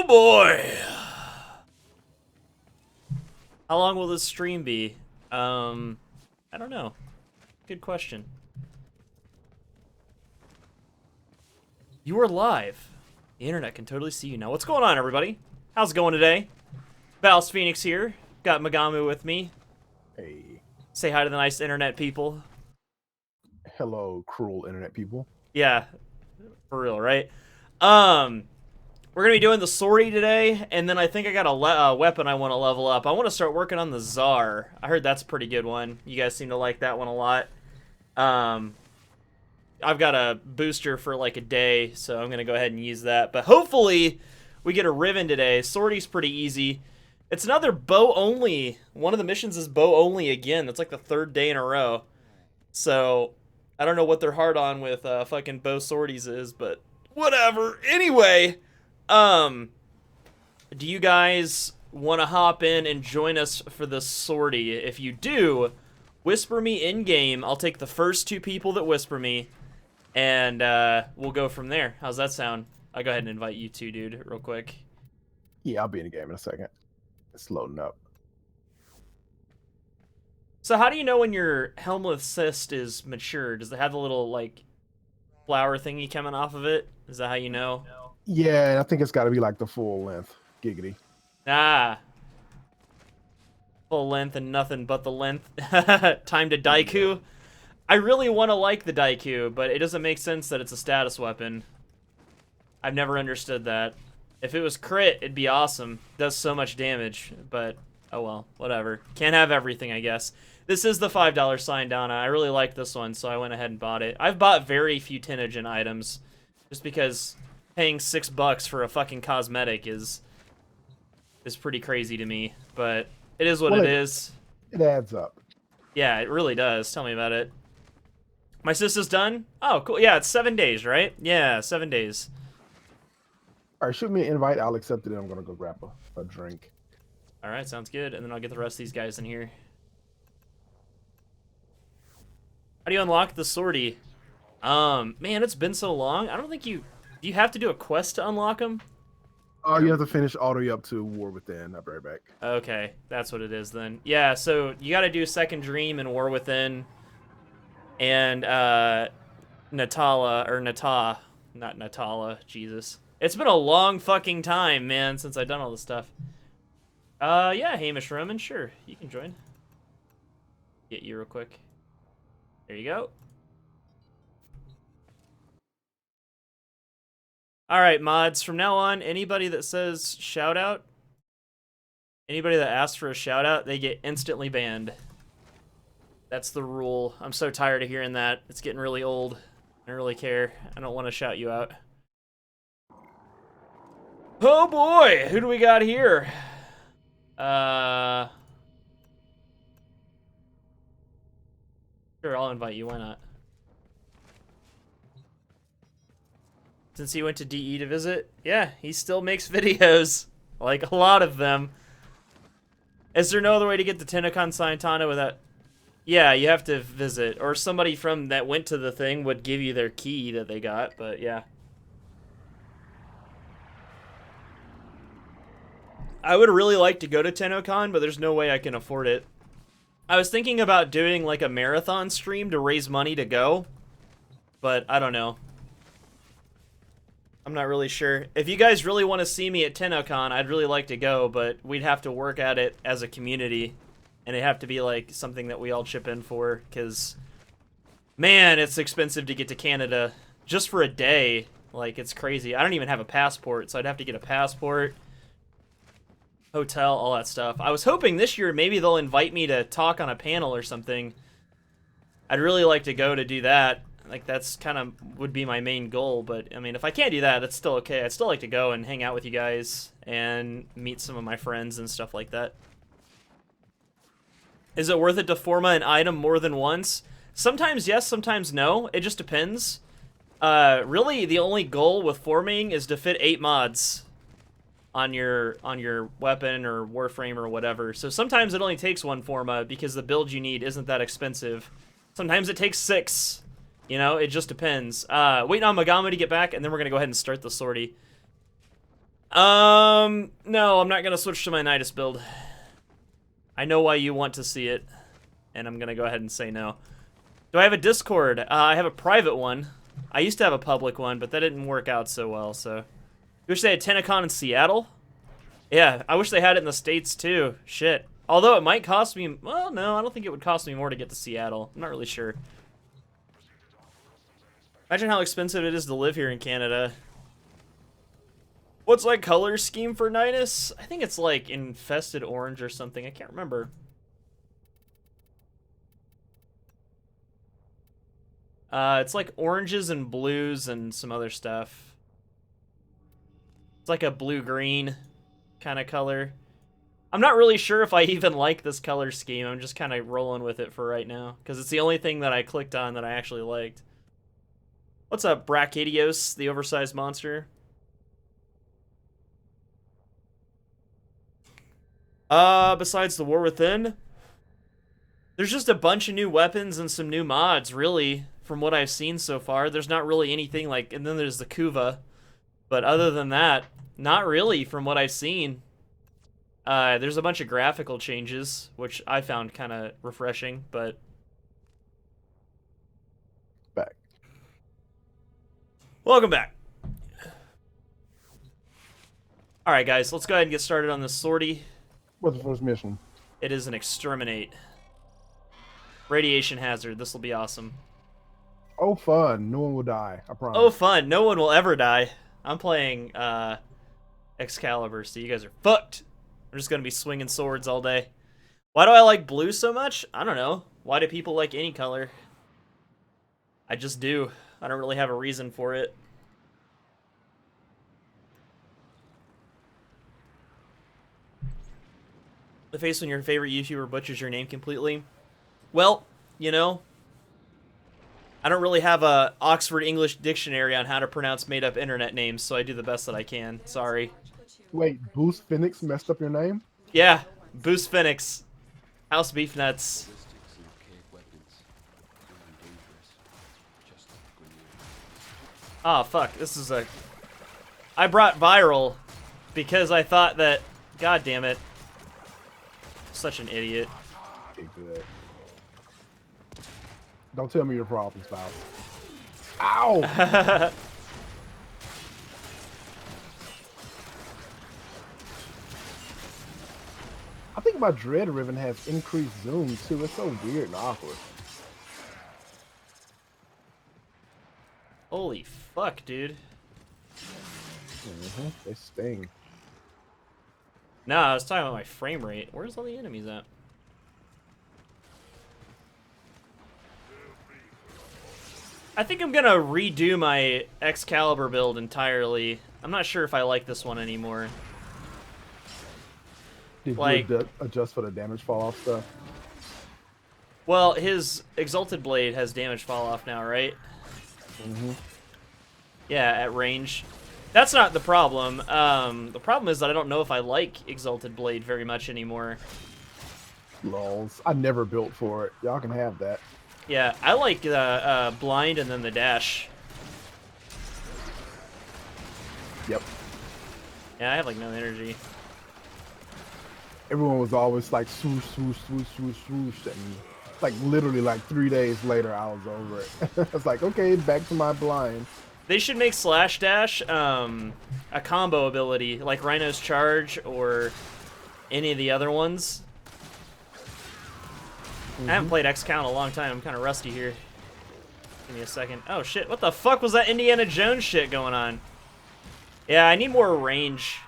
Oh boy! How long will this stream be? I don't know. Good question. You are live. The internet can totally see you now. What's going on, everybody? How's it going today? BouseFeenux here. Got Magamu with me. Hey. Say hi to the nice internet people. Hello, cruel internet people. Yeah, for real, right? We're gonna be doing the sortie today, and then I think I got a weapon I want to level up. I want to start working on the Czar. I heard that's a pretty good one. You guys seem to like that one a lot. I've got a booster for like a day, so I'm gonna go ahead and use that. But hopefully, we get a Riven today. Sortie's pretty easy. It's another bow only. One of the missions is bow only again. That's like the third day in a row. So I don't know what they're hard on with fucking bow sorties is, but whatever. Anyway. Do you guys want to hop in and join us for the sortie? If you do, whisper me in-game. I'll take the first two people that whisper me, and we'll go from there. How's that sound? I'll go ahead and invite you two, dude, real quick. Yeah, I'll be in the game in a second. It's loading up. So how do you know when your helmless cyst is mature? Does it have the little, like, flower thingy coming off of it? Is that how you know? Yeah, I think it's got to be like the full length. Giggity. Ah. Full length and nothing but the length. Time to Daiku. Yeah. I really want to like the Daiku, but it doesn't make sense that it's a status weapon. I've never understood that. If it was crit, it'd be awesome. It does so much damage, but oh well, whatever. Can't have everything, I guess. This is the $5 sign down. I really like this one, so I went ahead and bought it. I've bought very few Tenogen items, just because paying $6 for a fucking cosmetic is pretty crazy to me, but it is what it is. It adds up. Yeah, it really does. Tell me about it. My sister's done? Oh, cool. Yeah, it's 7 days, right? Yeah, 7 days. All right, shoot me an invite. I'll accept it, and I'm going to go grab a drink. All right, sounds good. And then I'll get the rest of these guys in here. How do you unlock the sortie? Man, it's been so long. I don't think you... Do you have to do a quest to unlock them? Oh, you have to finish all the way up to War Within. I'll be right back. Okay, that's what it is then. Yeah, so you got to do Second Dream and War Within, and Natala, or Nata, not Natala, Jesus. It's been a long fucking time, man, since I've done all this stuff. Yeah, Hamish Roman, sure, you can join. Get you real quick. There you go. Alright, mods, from now on, anybody that says shout out, anybody that asks for a shout out, they get instantly banned. That's the rule. I'm so tired of hearing that. It's getting really old. I don't really care. I don't want to shout you out. Oh boy, who do we got here? Sure, I'll invite you, why not? Since he went to DE to visit? Yeah, he still makes videos. Like, a lot of them. Is there no other way to get the Tenokon Saitana without... Yeah, you have to visit. Or somebody from that went to the thing would give you their key that they got, but yeah. I would really like to go to Tenokon, but there's no way I can afford it. I was thinking about doing, like, a marathon stream to raise money to go. But I don't know. I'm not really sure. If you guys really want to see me at Tenokon, I'd really like to go, but we'd have to work at it as a community. And it'd have to be, like, something that we all chip in for, because, man, it's expensive to get to Canada just for a day. Like, it's crazy. I don't even have a passport, so I'd have to get a passport, hotel, all that stuff. I was hoping this year maybe they'll invite me to talk on a panel or something. I'd really like to go to do that. Like, that's kind of would be my main goal, but, I mean, if I can't do that, it's still okay. I'd still like to go and hang out with you guys and meet some of my friends and stuff like that. Is it worth it to forma an item more than once? Sometimes yes, sometimes no. It just depends. Really, the only goal with forming is to fit 8 mods on your weapon or Warframe or whatever. So sometimes it only takes 1 forma because the build you need isn't that expensive. Sometimes it takes 6. You know, it just depends. Waiting on Magama to get back, and then we're going to go ahead and start the sortie. No, I'm not gonna switch to my Nidus build. I know why you want to see it, and I'm gonna go ahead and say no. Do I have a Discord? I have a private one. I used to have a public one, but that didn't work out so well, so. You wish they had TennoCon in Seattle? Yeah, I wish they had it in the States, too. Shit. Although it might cost me... Well, no, I don't think it would cost me more to get to Seattle. I'm not really sure. Imagine how expensive it is to live here in Canada. What's like color scheme for Nidus? I think it's like infested orange or something. I can't remember. It's like oranges and blues and some other stuff. It's like a blue-green kind of color. I'm not really sure if I even like this color scheme. I'm just kind of rolling with it for right now, because it's the only thing that I clicked on that I actually liked. What's up, Brachydios, the oversized monster? Besides the War Within, there's just a bunch of new weapons and some new mods, really, from what I've seen so far. There's not really anything like, and then there's the Kuva, but other than that, not really from what I've seen. There's a bunch of graphical changes, which I found kind of refreshing, but... Back. Welcome back. Alright, guys, let's go ahead and get started on this sortie. What's the first mission? It is an exterminate. Radiation hazard. This will be awesome. Oh, fun. No one will die. I promise. Oh, fun. No one will ever die. I'm playing Excalibur, so you guys are fucked. I'm just going to be swinging swords all day. Why do I like blue so much? I don't know. Why do people like any color? I just do. I don't really have a reason for it. The face when your favorite YouTuber butchers your name completely. Well, you know, I don't really have a Oxford English dictionary on how to pronounce made-up internet names, so I do the best that I can. Sorry. Wait, BouseFeenux messed up your name? Yeah, BouseFeenux. House Beef Nuts. Oh, fuck. This is a... I brought viral because I thought that... God damn it. Such an idiot. Okay, good. Don't tell me your problems, Spouse. Ow! I think my Dread Riven has increased zoom too. It's so weird and awkward. Holy fuck, dude. They sting. No, I was talking about my frame rate. Where's all the enemies at? I think I'm gonna redo my Excalibur build entirely. I'm not sure if I like this one anymore. Did like, you adjust for the damage fall off stuff? Well, his Exalted Blade has damage fall off now, right? Yeah, at range. That's not the problem. The problem is that I don't know if I like Exalted Blade very much anymore. Lols. I never built for it. Y'all can have that. Yeah, I like Blind and then the dash. Yep. Yeah, I have like no energy. Everyone was always like swoosh, swoosh, swoosh, swoosh, swoosh, and like literally like 3 days later I was over it. I was like, okay, back to my blind. They should make Slash Dash a combo ability, like Rhino's Charge or any of the other ones. I haven't played X-Count in a long time. I'm kind of rusty here. Give me a second. Oh, shit. What the fuck was that Indiana Jones shit going on? Yeah, I need more range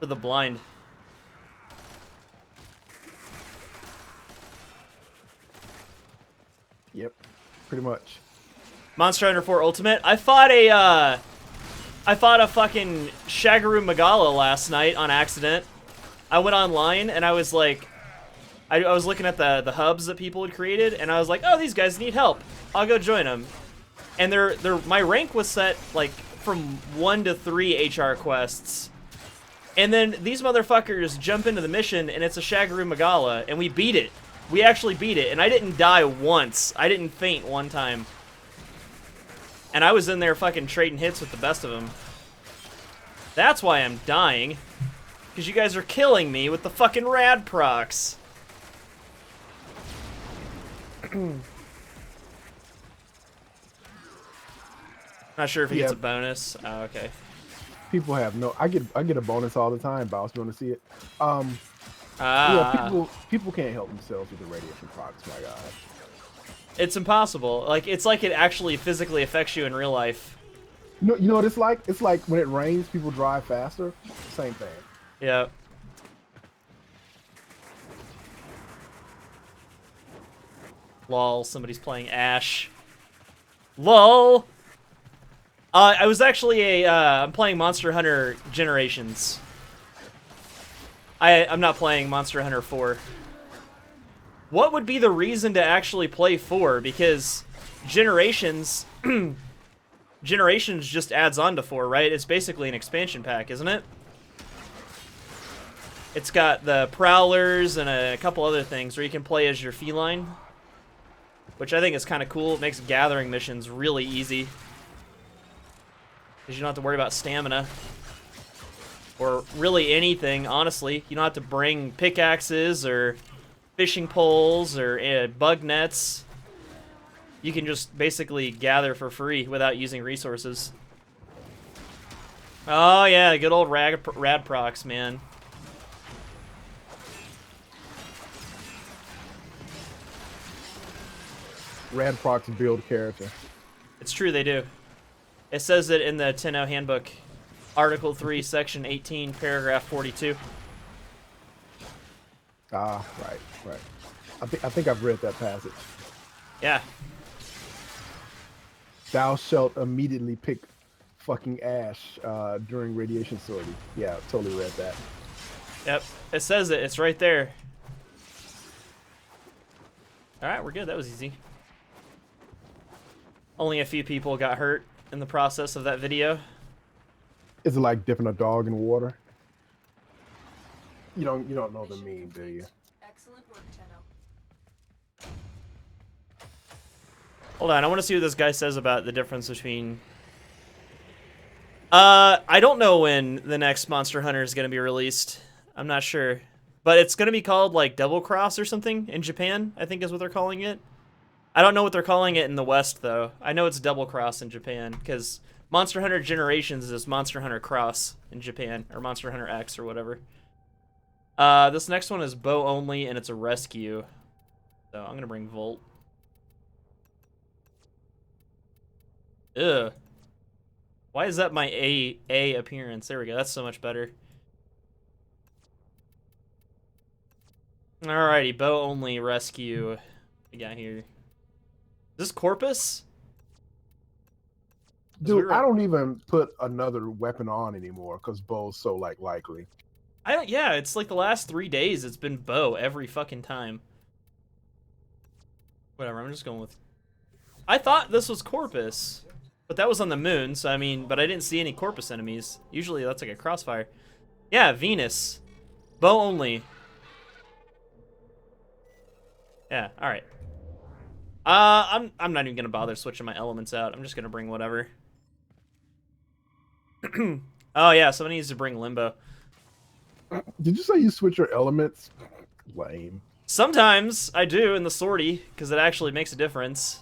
for the blind. Yep, pretty much. Monster Hunter 4 Ultimate. I fought a fucking Shagaru Magala last night on accident. I went online and I was like, I was looking at the hubs that people had created, and I was like, oh, these guys need help. I'll go join them. And my rank was set like from 1 to 3 HR quests. And then these motherfuckers jump into the mission, and it's a Shagaru Magala, and we beat it. We actually beat it, and I didn't die once. I didn't faint one time. And I was in there fucking trading hits with the best of them. That's why I'm dying. Because you guys are killing me with the fucking rad procs. Not sure if he gets a bonus. Oh, okay. People have no. I get a bonus all the time. Boss, you want to see it? Ah. Yeah, people can't help themselves with the radiation procs. My God. It's impossible. Like it's like it actually physically affects you in real life. You know what it's like? It's like when it rains, people drive faster. Same thing. Yeah. Lol, somebody's playing Ash. LOL! I was actually I'm playing Monster Hunter Generations. I'm not playing Monster Hunter 4. What would be the reason to actually play 4? Because Generations... Generations just adds on to 4, right? It's basically an expansion pack, isn't it? It's got the Prowlers and a couple other things where you can play as your feline. Which I think is kind of cool. It makes gathering missions really easy. Because you don't have to worry about stamina. Or really anything, honestly. You don't have to bring pickaxes or fishing poles or bug nets. You can just basically gather for free without using resources. Oh yeah, good old rad procs, man. Rad procs build character. It's true, they do. It says it in the 10.0 handbook. Article 3, Section 18, Paragraph 42. Ah, right. I think I've read that passage. Yeah. Thou shalt immediately pick fucking Ash during radiation sortie. Yeah, totally read that. Yep. It says it. It's right there. Alright, we're good. That was easy. Only a few people got hurt in the process of that video. Is it like dipping a dog in water? You don't know the meme, do you? Excellent work, Tenno. Hold on, I want to see what this guy says about the difference between... I don't know when the next Monster Hunter is going to be released. I'm not sure. But it's going to be called, like, Double Cross or something in Japan, I think is what they're calling it. I don't know what they're calling it in the West, though. I know it's Double Cross in Japan, because Monster Hunter Generations is Monster Hunter Cross in Japan, or Monster Hunter X or whatever. This next one is bow only, and it's a rescue. So I'm going to bring Volt. Ugh. Why is that my A appearance? There we go. That's so much better. Alrighty, bow only rescue. What we got here? Is this Corpus? Dude, I don't even put another weapon on anymore because bow's so likely. Yeah, it's like the last 3 days it's been bow every fucking time. Whatever, I'm just going with... I thought this was Corpus. But that was on the moon, so I mean, but I didn't see any Corpus enemies. Usually that's like a crossfire. Yeah, Venus. Bow only. Yeah, alright. I'm not even gonna bother switching my elements out. I'm just gonna bring whatever. Oh yeah, somebody needs to bring Limbo. Did you say you switch your elements? Lame. Sometimes I do in the sortie, because it actually makes a difference.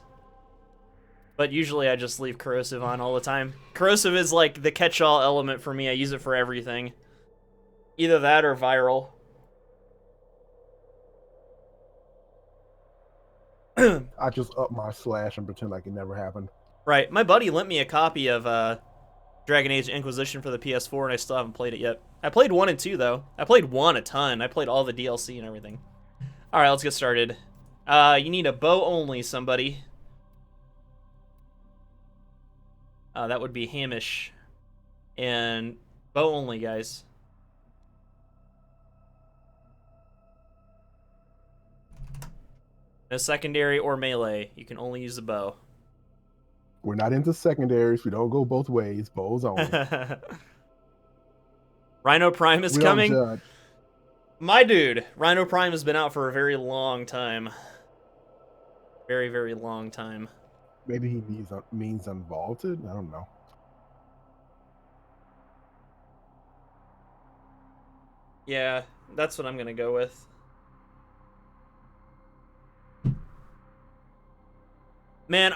But usually I just leave Corrosive on all the time. Corrosive is like the catch-all element for me. I use it for everything. Either that or Viral. I just up my slash and pretend like it never happened. Right. My buddy lent me a copy of Dragon Age Inquisition for the PS4, and I still haven't played it yet. I played 1 and 2, though. I played 1 a ton. I played all the DLC and everything. Alright, let's get started. You need a bow only, somebody. That would be Hamish. And bow only, guys. No secondary or melee. You can only use the bow. We're not into secondaries. We don't go both ways. Bows only. Rhino Prime is We don't coming. judge. My dude, Rhino Prime has been out for a very long time. Very, very long time. Maybe he means unvaulted? I don't know. Yeah, that's what I'm gonna go with. Man,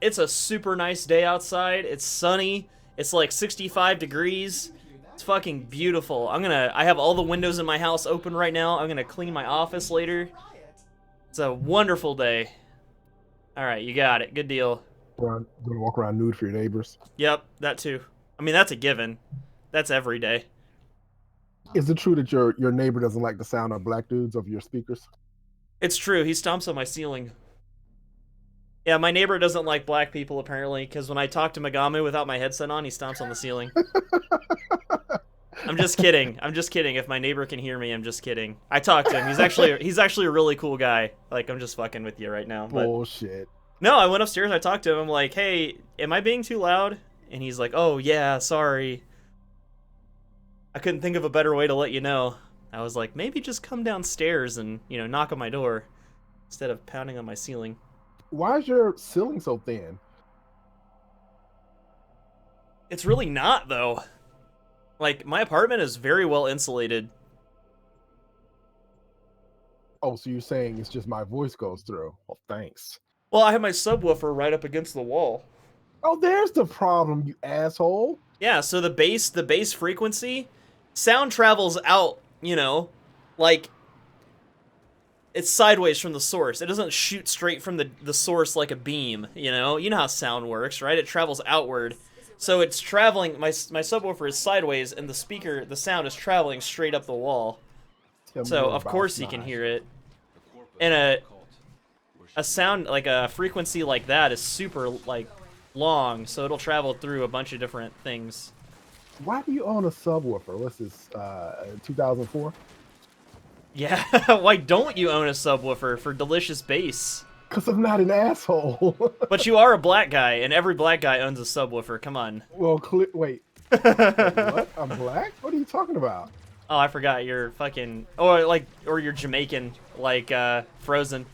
it's a super nice day outside. It's sunny. It's like 65 degrees. It's fucking beautiful. I have all the windows in my house open right now. I'm gonna clean my office later. It's a wonderful day. All right, you got it. Good deal. Gonna walk around nude for your neighbors. Yep, that too. I mean, that's a given. That's every day. Is it true that your neighbor doesn't like the sound of black dudes over your speakers? It's true. He stomps on my ceiling. Yeah, my neighbor doesn't like black people apparently, because when I talk to Magamu without my headset on, he stomps on the ceiling. I'm just kidding. I'm just kidding. If my neighbor can hear me, I'm just kidding. I talked to him. He's actually a really cool guy. Like, I'm just fucking with you right now. But Bullshit. no, I went upstairs. I talked to him. I'm like, hey, am I being too loud? And he's like, oh yeah, sorry. I couldn't think of a better way to let you know. I was like, maybe just come downstairs and knock on my door instead of pounding on my ceiling. Why is your ceiling so thin? It's really not though. Like, my apartment is very well insulated. Oh, so you're saying it's just my voice goes through? Well, thanks. Well, I have my subwoofer right up against the wall. Oh, there's the problem, you asshole. Yeah, so the bass frequency, sound travels out, like it's sideways from the source. It doesn't shoot straight from the source like a beam, You know how sound works, right? It travels outward. So it's traveling, my subwoofer is sideways, and the sound is traveling straight up the wall. So of course he can hear it. And a sound, like a frequency like that is super, like, long, so it'll travel through a bunch of different things. Why do you own a subwoofer? What's this, 2004? Yeah, why don't you own a subwoofer for delicious bass? Because I'm not an asshole. But you are a black guy, and every black guy owns a subwoofer. Come on. Well, wait. Wait, what? I'm black? What are you talking about? Oh, I forgot. You're fucking... Or you're Jamaican, like, Frozen.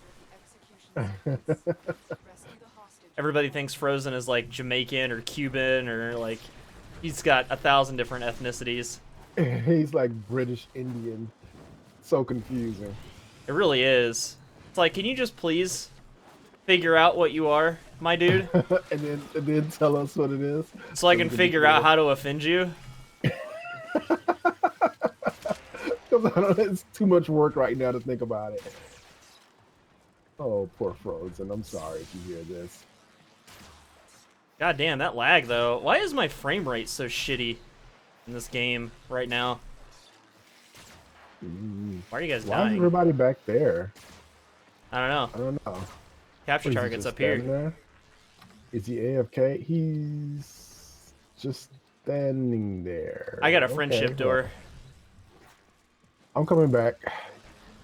Everybody thinks Frozen is, like, Jamaican or Cuban or, like... He's got 1,000 different ethnicities. He's, like, British Indian. So confusing. It really is. It's like, can you just please figure out what you are, my dude? and then tell us what it is. So I can figure out how to offend you? It's too much work right now to think about it. Oh, poor Frozen. I'm sorry if you hear this. God damn, that lag, though. Why is my frame rate so shitty in this game right now? Why are you guys Why dying? is everybody back there? I don't know. I don't know. Capture target's up here. There? Is he AFK? He's just standing there. I got a friendship door. I'm coming back.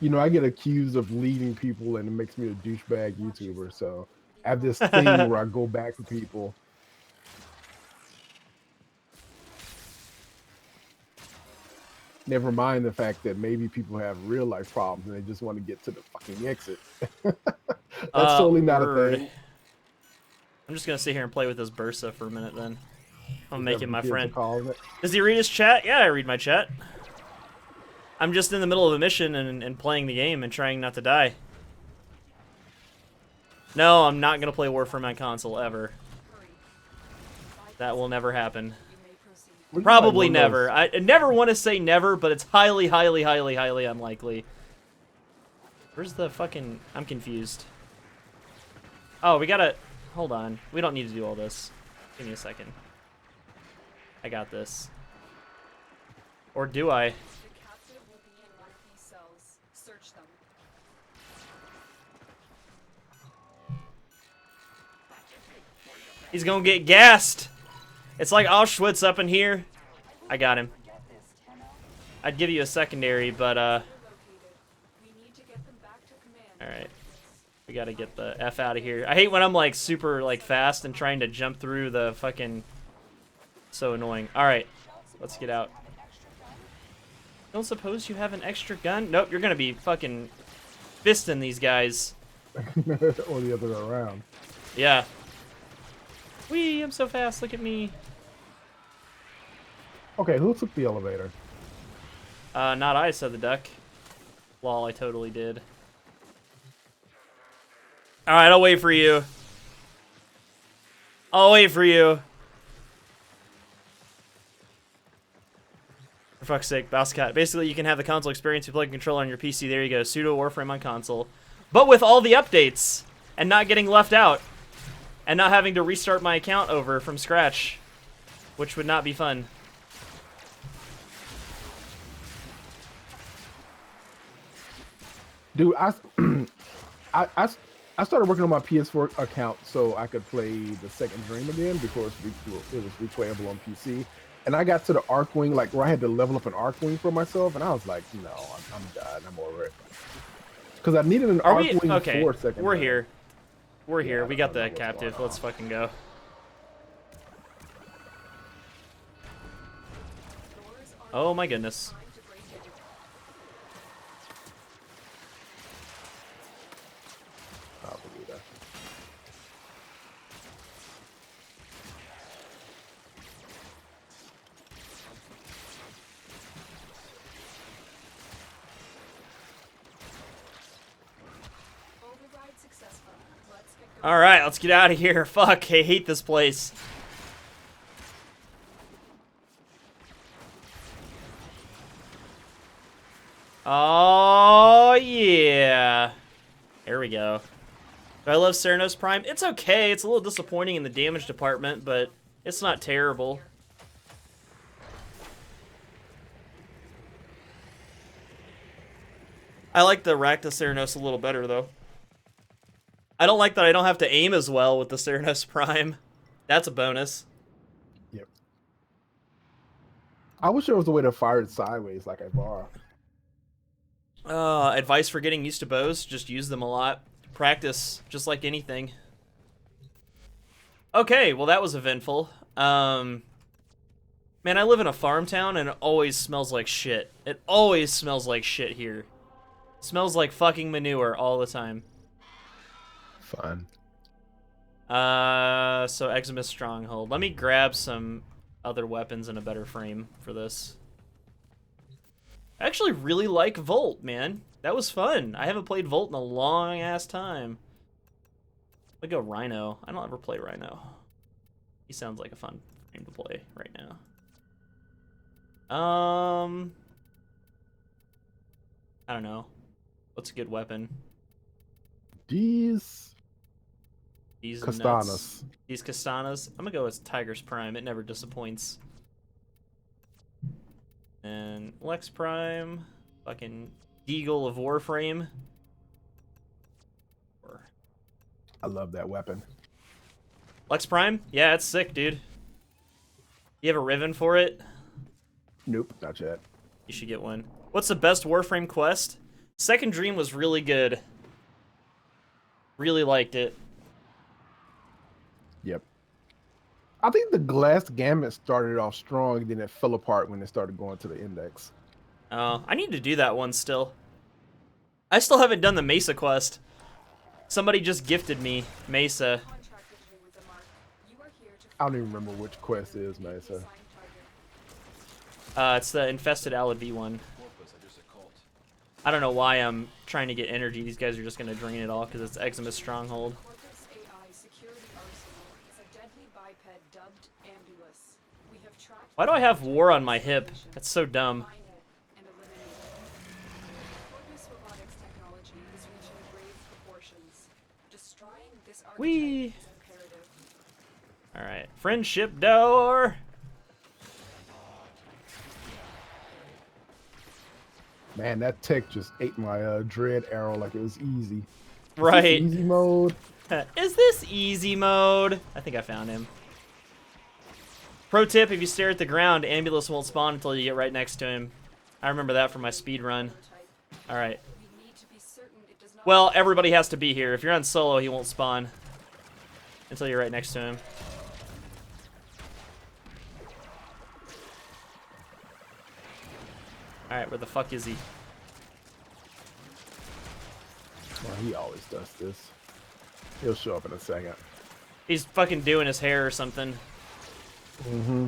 I get accused of leading people and it makes me a douchebag YouTuber, so I have this thing where I go back for people. Never mind the fact that maybe people have real life problems and they just want to get to the fucking exit. That's totally not a thing. I'm just gonna sit here and play with this Bursa for a minute then. I'm making my friend. It. Does he read his chat? Yeah, I read my chat. I'm just in the middle of a mission and playing the game and trying not to die. No, I'm not gonna play Warframe on console ever. That will never happen. Probably never. I never want to say never, but it's highly, highly, highly, highly unlikely. Where's the fucking... I'm confused. Oh, we gotta... Hold on. We don't need to do all this. Give me a second. I got this. Or do I? He's gonna get gassed! It's like Auschwitz up in here. I got him. I'd give you a secondary, but, Alright. We gotta get the F out of here. I hate when I'm, like, super, like, fast and trying to jump through the fucking... So annoying. Alright. Let's get out. Don't suppose you have an extra gun? Nope, you're gonna be fucking fisting these guys. Or the other way around. Yeah. Whee, I'm so fast, look at me. Okay, who took the elevator? Not I, said the duck. Lol, I totally did. Alright, I'll wait for you. I'll wait for you. For fuck's sake, Bousecat. Basically, you can have the console experience. You plug a controller on your PC. There you go. Pseudo Warframe on console. But with all the updates. And not getting left out. And not having to restart my account over from scratch. Which would not be fun. Dude, I started working on my PS4 account so I could play the second Dream again before it was replayable on PC. And I got to the Arcwing, like where I had to level up an Arcwing for myself, and I was like, no, I'm done. I'm over it. Because I needed an Arcwing okay, for a second. we're time. here. We're here. Yeah, We got the captive. Let's fucking go. Oh my goodness. I'll believe that. Override successful. Let's get going. All right, let's get out of here. Fuck, I hate this place. Oh yeah. There we go. Do I love Ceranos Prime? It's okay. It's a little disappointing in the damage department, but it's not terrible. I like the Rakta Ceranos a little better, though. I don't like that I don't have to aim as well with the Ceranos Prime. That's a bonus. Yep. I wish there was a way to fire it sideways like Ibarra. Advice for getting used to bows, just use them a lot. Practice, just like anything. Okay, well that was eventful. Man, I live in a farm town and it always smells like shit. It always smells like shit here. It smells like fucking manure all the time. Fun. So Eximus stronghold. Let me grab some other weapons in a better frame for this. I actually really like Volt, man. That was fun. I haven't played Volt in a long ass time. Let me go Rhino. I don't ever play Rhino. He sounds like a fun game to play right now. I don't know. What's a good weapon? These These Kastanas. nuts. These Kastanas. I'm gonna go with Tiger's Prime. It never disappoints. And Lex Prime. Fucking Deagle of Warframe. I love that weapon. Lex Prime? Yeah, it's sick, dude. You have a Riven for it? Nope, not yet. You should get one. What's the best Warframe quest? Second Dream was really good. Really liked it. Yep. I think the Glass Gamut started off strong, then it fell apart when it started going to the index. Oh, I need to do that one still. I still haven't done the Mesa quest. Somebody just gifted me Mesa. Contracted you with the mark. You are here to I don't even remember which quest is, man. So. find target. It's the Infested Alad V one. I don't know why I'm trying to get energy. These guys are just going to drain it all because it's Eximus Stronghold. Corpus AI security arsenal is a deadly biped dubbed Ambulus. We have tracked Why do I have War on my hip? That's so dumb. find it and eliminate it. Corpus robotics technology is reaching grave proportions. Destroying this archetype Whee! is imperative. Alright. Friendship door! Man, that tech just ate my dread arrow like it was easy. Is this Right. Easy mode. Is this easy mode? I think I found him. Pro tip, if you stare at the ground, Ambulus won't spawn until you get right next to him. I remember that from my speed run. Alright. We need to be certain it does not Well, everybody has to be here. If you're on solo, he won't spawn until you're right next to him. Alright, where the fuck is he? Well, he always does this. He'll show up in a second. He's fucking doing his hair or something. Mm-hmm.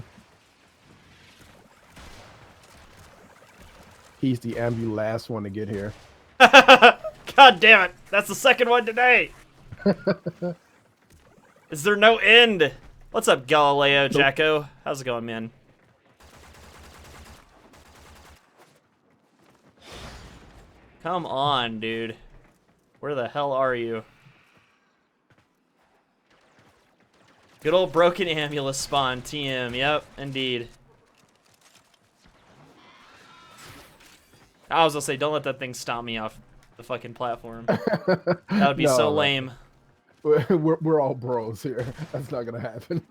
He's the last one to get here. God damn it! That's the second one today. Is there no end? What's up, Galileo Jacko? How's it going, man? Come on, dude. Where the hell are you? Good old broken Amulus spawn, TM. Yep, indeed. I was gonna say, don't let that thing stomp me off the fucking platform. That would be so lame. We're all bros here. That's not gonna happen.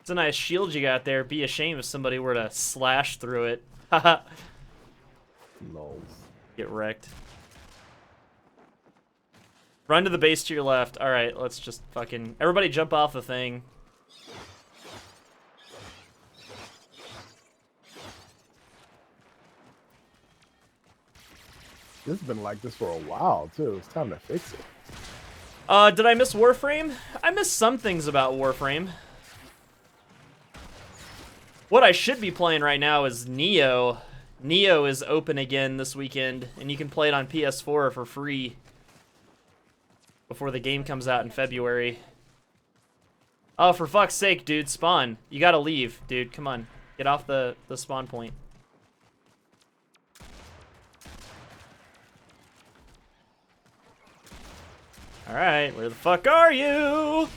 It's a nice shield you got there. Be a shame if somebody were to slash through it. Haha. Lols. Get wrecked. Run to the base to your left. Alright, let's just fucking... Everybody jump off the thing. This has been like this for a while, too. It's time to fix it. Did I miss Warframe? I missed some things about Warframe. What I should be playing right now is Neo. Neo is open again this weekend, and you can play it on PS4 for free before the game comes out in February. Oh, for fuck's sake, dude, spawn. You gotta leave, dude. Come on. Get off the spawn point. Alright, where the fuck are you?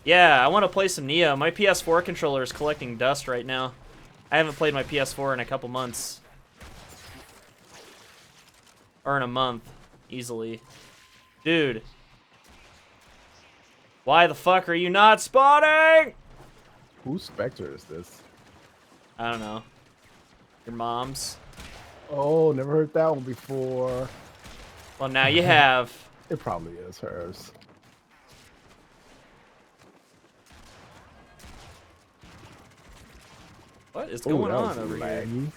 Yeah, I want to play some Neo. My PS4 controller is collecting dust right now. I haven't played my PS4 in a couple months. Or in a month, easily. Dude. Why the fuck are you not spawning? Whose Spectre is this? I don't know. Your mom's. Oh, never heard that one before. Well, now you have. It probably is hers. What is Ooh, going that on was over here? laggy.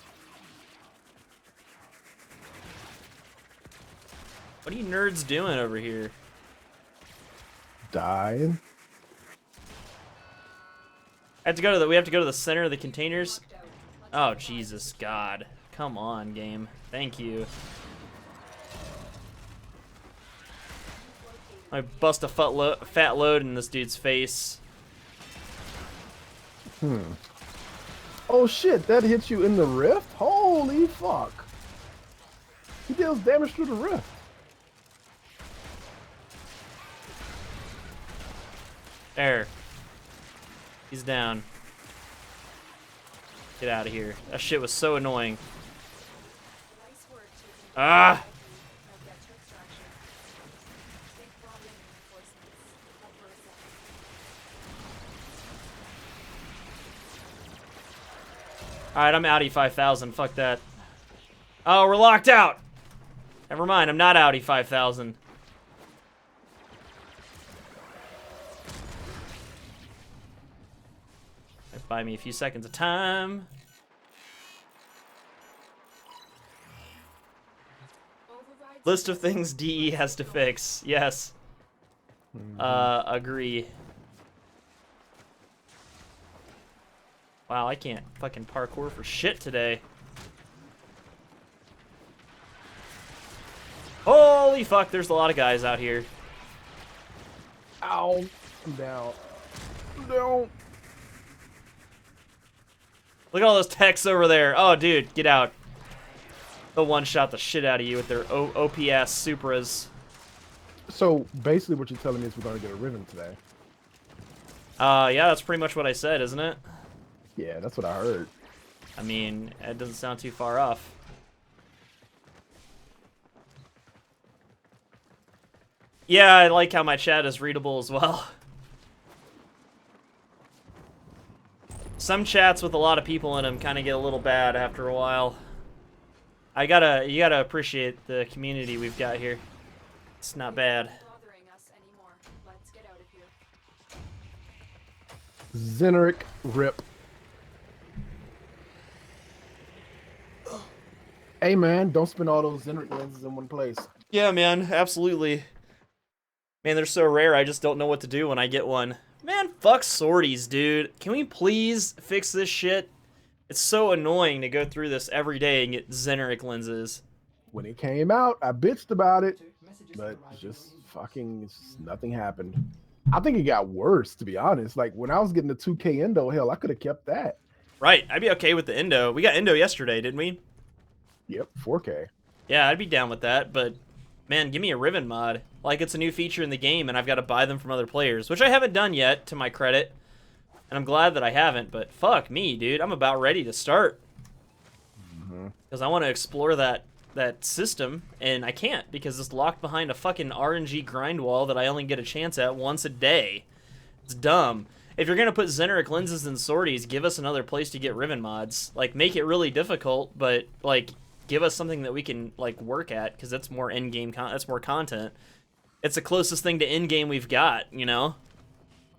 What are you nerds doing over here? Dying. I have to go to the. We have to go to the center of the containers. Oh Jesus God! Come on, game. Thank you. I bust a fat load in this dude's face. Oh shit, that hit you in the rift? Holy fuck. He deals damage through the rift. There. He's down. Get out of here. That shit was so annoying. Ah! Alright, I'm Audi 5000. Fuck that. Oh, we're locked out! Never mind, I'm not Audi 5000. Buy me a few seconds of time. List of things DE has to fix. Yes. Agree. Wow, I can't fucking parkour for shit today. Holy fuck, there's a lot of guys out here. Ow. I'm down. No. Look at all those techs over there. Oh, dude, get out. They'll one-shot the shit out of you with their OPS Supras. So, basically what you're telling me is we're going to get a Riven today. Yeah, that's pretty much what I said, isn't it? Yeah, that's what I heard. I mean, it doesn't sound too far off. Yeah, I like how my chat is readable as well. Some chats with a lot of people in them kind of get a little bad after a while. You gotta appreciate the community we've got here. It's not bad. Xeneric rip. Hey man, don't spend all those Xeneric lenses in one place. Yeah, man, absolutely. Man, they're so rare, I just don't know what to do when I get one. Man, fuck sorties, dude. Can we please fix this shit? It's so annoying to go through this every day and get Xeneric lenses. When it came out, I bitched about it, but just fucking nothing happened. I think it got worse, to be honest. Like when I was getting the 2K Endo, hell, I could have kept that. Right, I'd be okay with the Endo. We got Endo yesterday, didn't we? Yep, 4K. Yeah, I'd be down with that, but man, give me a Riven mod. Like it's a new feature in the game and I've got to buy them from other players, which I haven't done yet, to my credit. And I'm glad that I haven't, but fuck me, dude. I'm about ready to start. Because I want to explore that system, and I can't because it's locked behind a fucking RNG grind wall that I only get a chance at once a day. It's dumb. If you're gonna put Xeneric lenses in sorties, give us another place to get Riven mods. Like, make it really difficult, but like, give us something that we can like work at, because that's more in-game that's more content. It's the closest thing to in-game we've got, you know.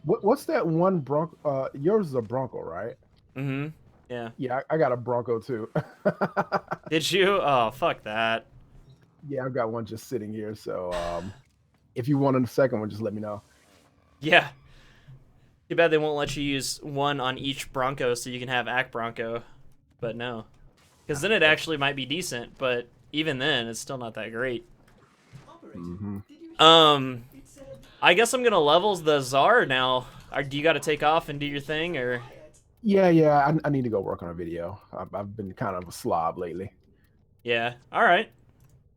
What's that one Bronco? Yours is a Bronco, right? Mm-hmm. Yeah. Yeah, I got a Bronco too. Did you? Oh, fuck that. Yeah, I've got one just sitting here. So if you want a second one, just let me know. Yeah. Too bad they won't let you use one on each Bronco so you can have AC Bronco. But no. Because then it actually might be decent, but even then, it's still not that great. I guess I'm gonna levels the Czar now. Do you got to take off and do your thing, or? Yeah. I need to go work on a video. I've been kind of a slob lately. Yeah. All right.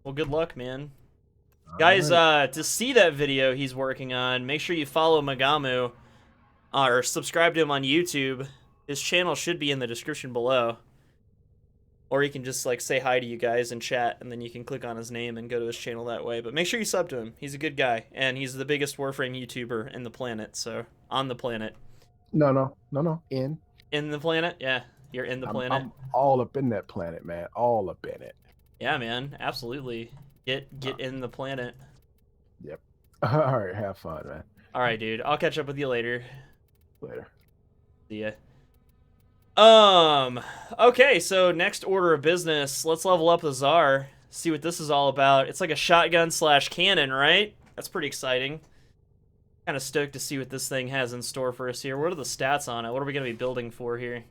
Well, good luck, man. All Guys, right. to see that video he's working on, make sure you follow Magamu or subscribe to him on YouTube. His channel should be in the description below. Or you can just like say hi to you guys in chat, and then you can click on his name and go to his channel that way. But make sure you sub to him. He's a good guy, and he's the biggest Warframe YouTuber in the planet. So on the planet. No. In the planet, yeah, you're in the planet. I'm all up in that planet, man. All up in it. Yeah, man, absolutely. Get in the planet. Yep. All right, have fun, man. All right, dude. I'll catch up with you later. Later. See ya. Okay, so next order of business, let's level up the Czar, see what this is all about. It's like a shotgun / cannon, right? That's pretty exciting. Kind of stoked to see what this thing has in store for us here. What are the stats on it? What are we going to be building for here?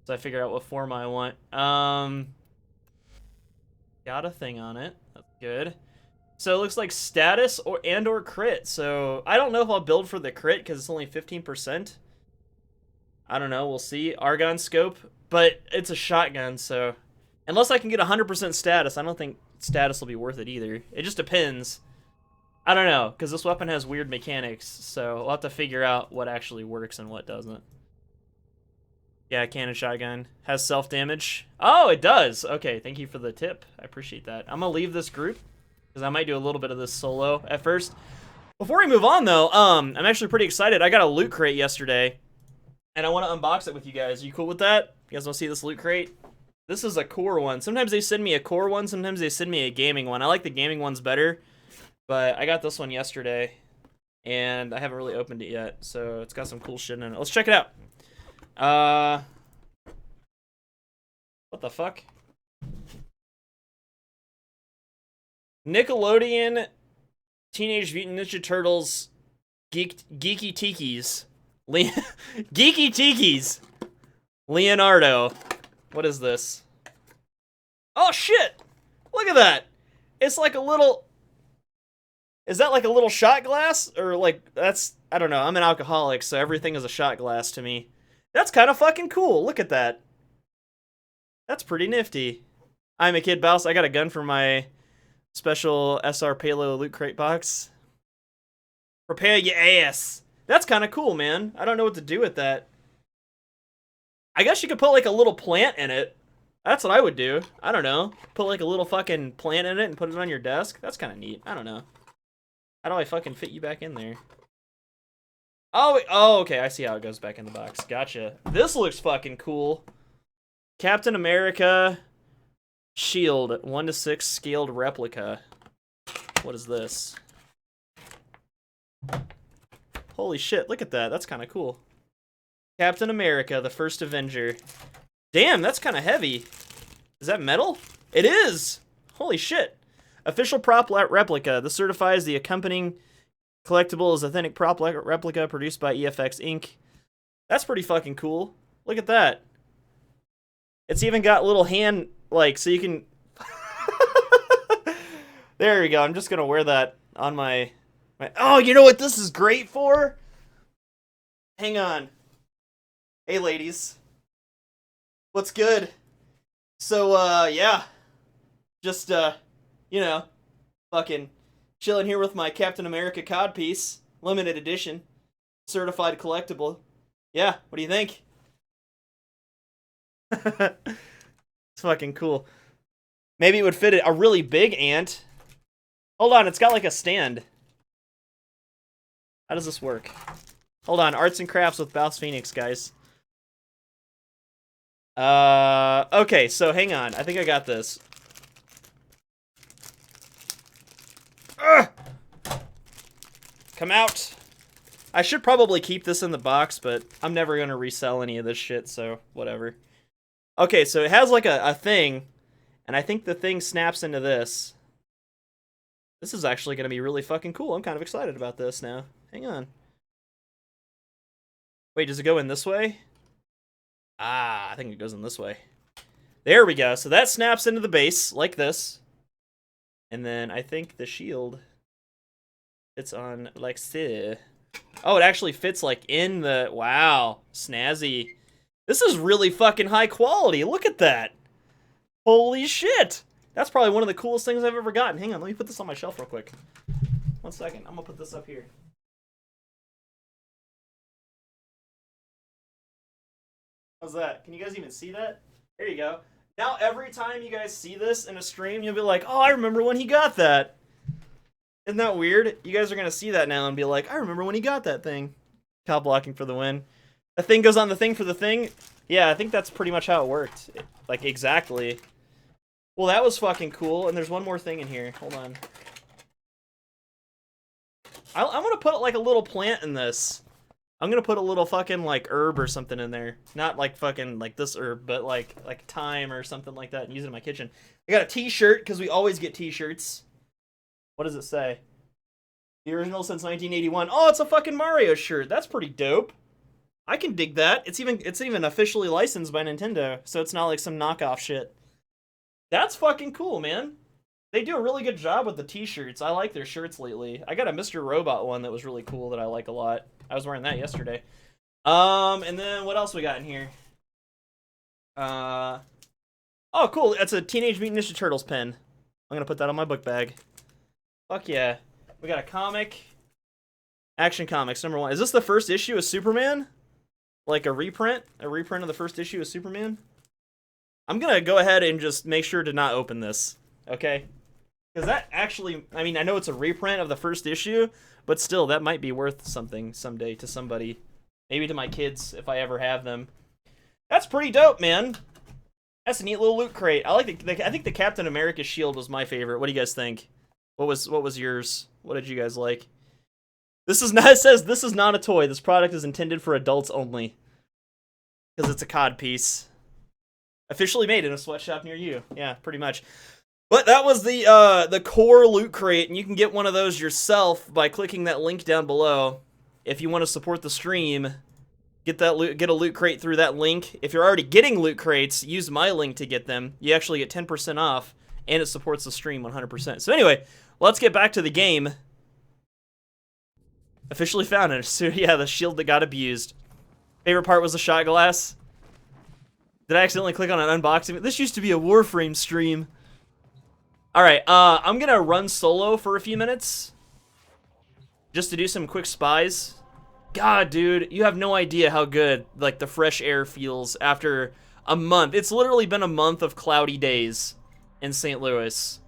So I figure out what form I want. Got a thing on it. That's good. So it looks like status or crit. So I don't know if I'll build for the crit because it's only 15%. I don't know, we'll see. Argon scope, but it's a shotgun, so unless I can get 100% status, I don't think status will be worth it either. It just depends. I don't know, because this weapon has weird mechanics, so we'll have to figure out what actually works and what doesn't. Yeah, cannon shotgun. Has self-damage. Oh, it does! Okay, thank you for the tip. I appreciate that. I'm gonna leave this group, because I might do a little bit of this solo at first. Before we move on, though, I'm actually pretty excited. I got a loot crate yesterday. And I want to unbox it with you guys. Are you cool with that? You guys want to see this loot crate? This is a core one. Sometimes they send me a core one. Sometimes they send me a gaming one. I like the gaming ones better. But I got this one yesterday. And I haven't really opened it yet. So it's got some cool shit in it. Let's check it out. What the fuck? Nickelodeon Teenage Mutant Ninja Turtles Geeky Tikis. Geeky Tikis. Leonardo. What is this? Oh shit! Look at that! It's like a little... Is that like a little shot glass? Or like, that's... I don't know, I'm an alcoholic, so everything is a shot glass to me. That's kind of fucking cool, look at that. That's pretty nifty. I'm a Kid Bouse, I got a gun for my special SR Palo loot crate box. Prepare your ass! That's kind of cool, man. I don't know what to do with that. I guess you could put like a little plant in it. That's what I would do. I don't know. Put like a little fucking plant in it and put it on your desk. That's kind of neat. I don't know. How do I fucking fit you back in there? Oh, okay. I see how it goes back in the box. Gotcha. This looks fucking cool. Captain America shield 1:6 scaled replica. What is this? Holy shit, look at that. That's kind of cool. Captain America, the first Avenger. Damn, that's kind of heavy. Is that metal? It is! Holy shit. Official prop replica. This certifies the accompanying Collectible is authentic prop replica produced by EFX Inc. That's pretty fucking cool. Look at that. It's even got little hand, like, so you can... There we go. I'm just going to wear that on my... Oh, you know what this is great for? Hang on. Hey, ladies. What's good? So, yeah. Just, you know, fucking chilling here with my Captain America codpiece. Limited edition. Certified collectible. Yeah, what do you think? It's fucking cool. Maybe it would fit a really big ant. Hold on, it's got like a stand. How does this work? Hold on, arts and crafts with BouseFeenux, guys. Okay, so hang on. I think I got this. Ugh! Come out. I should probably keep this in the box, but I'm never going to resell any of this shit, so whatever. Okay, so it has like a thing, and I think the thing snaps into this. This is actually going to be really fucking cool. I'm kind of excited about this now. Hang on. Wait, does it go in this way? Ah, I think it goes in this way. There we go. So that snaps into the base, like this. And then I think the shield fits on like so. Oh, it actually fits like in the... Wow, snazzy. This is really fucking high quality. Look at that. Holy shit. That's probably one of the coolest things I've ever gotten. Hang on, let me put this on my shelf real quick. 1 second, I'm gonna put this up here. How's that? Can you guys even see that? There you go. Now every time you guys see this in a stream, you'll be like, oh, I remember when he got that. Isn't that weird? You guys are gonna see that now and be like, I remember when he got that thing. Cow blocking for the win. The thing goes on the thing for the thing. Yeah, I think that's pretty much how it worked. Like, exactly. Well, that was fucking cool, and there's one more thing in here. Hold on. I'm gonna put, like, a little plant in this. I'm gonna put a little fucking, like, herb or something in there. Not, like, fucking, like, this herb, but, like thyme or something like that and use it in my kitchen. I got a t-shirt, because we always get t-shirts. What does it say? The original since 1981. Oh, it's a fucking Mario shirt. That's pretty dope. I can dig that. It's even officially licensed by Nintendo, so it's not like some knockoff shit. That's fucking cool, man. They do a really good job with the t-shirts. I like their shirts lately. I got a Mr. Robot one that was really cool that I like a lot. I was wearing that yesterday. And then what else we got in here? Oh, cool. That's a Teenage Mutant Ninja Turtles pen. I'm gonna put that on my book bag. Fuck yeah. We got a comic. Action Comics, #1. Is this the first issue of Superman? Like a reprint? A reprint of the first issue of Superman? I'm gonna go ahead and just make sure to not open this, okay? Because that actually, I mean, I know it's a reprint of the first issue, but still, that might be worth something someday to somebody. Maybe to my kids, if I ever have them. That's pretty dope, man. That's a neat little loot crate. I like I think the Captain America shield was my favorite. What do you guys think? What was yours? What did you guys like? This is not, it says, this is not a toy. This product is intended for adults only. Because it's a cod piece. Officially made in a sweatshop near you. Yeah, pretty much. But that was the core loot crate, and you can get one of those yourself by clicking that link down below. If you want to support the stream, get a loot crate through that link. If you're already getting loot crates, use my link to get them. You actually get 10% off, and it supports the stream 100%. So anyway, let's get back to the game. Officially found it. So yeah, the shield that got abused. Favorite part was the shot glass. Did I accidentally click on an unboxing? This used to be a Warframe stream. Alright, I'm gonna run solo for a few minutes. Just to do some quick spies. God, dude, you have no idea how good, like, the fresh air feels after a month. It's literally been a month of cloudy days in St. Louis.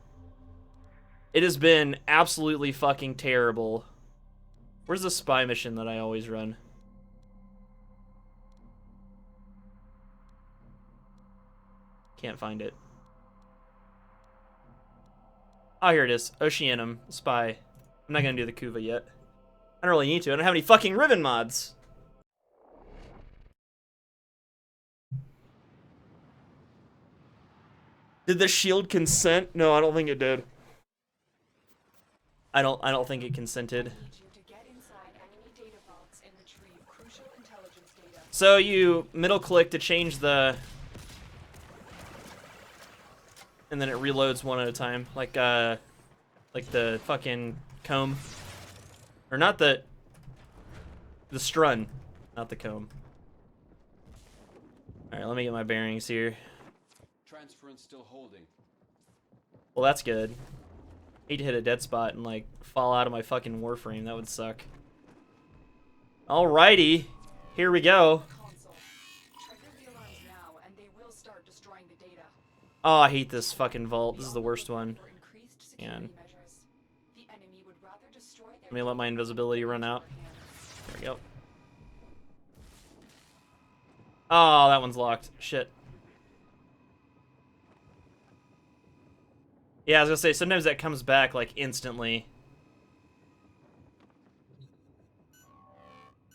It has been absolutely fucking terrible. Where's the spy mission that I always run? Can't find it. Oh, here it is. Oceanum. Spy. I'm not gonna do the Kuva yet. I don't really need to. I don't have any fucking Riven mods. Did the shield consent? No, I don't think it did. I don't think it consented. vaults and retrieve crucial intelligence data. So you middle click to change the, and then it reloads one at a time, like the fucking comb, or not the strun, not the comb. All right, let me get my bearings here. Transference still holding. Well, that's good. Hate to hit a dead spot and like fall out of my fucking Warframe. That would suck. Alrighty, here we go. Console. Trigger the alarms now, and they will start destroying the data. Oh, I hate this fucking vault. This is the worst one. For increased security And measures. The enemy would rather destroy their let me let my invisibility run out. There we go. Oh, that one's locked. Shit. Yeah, I was gonna say, sometimes that comes back, like, instantly.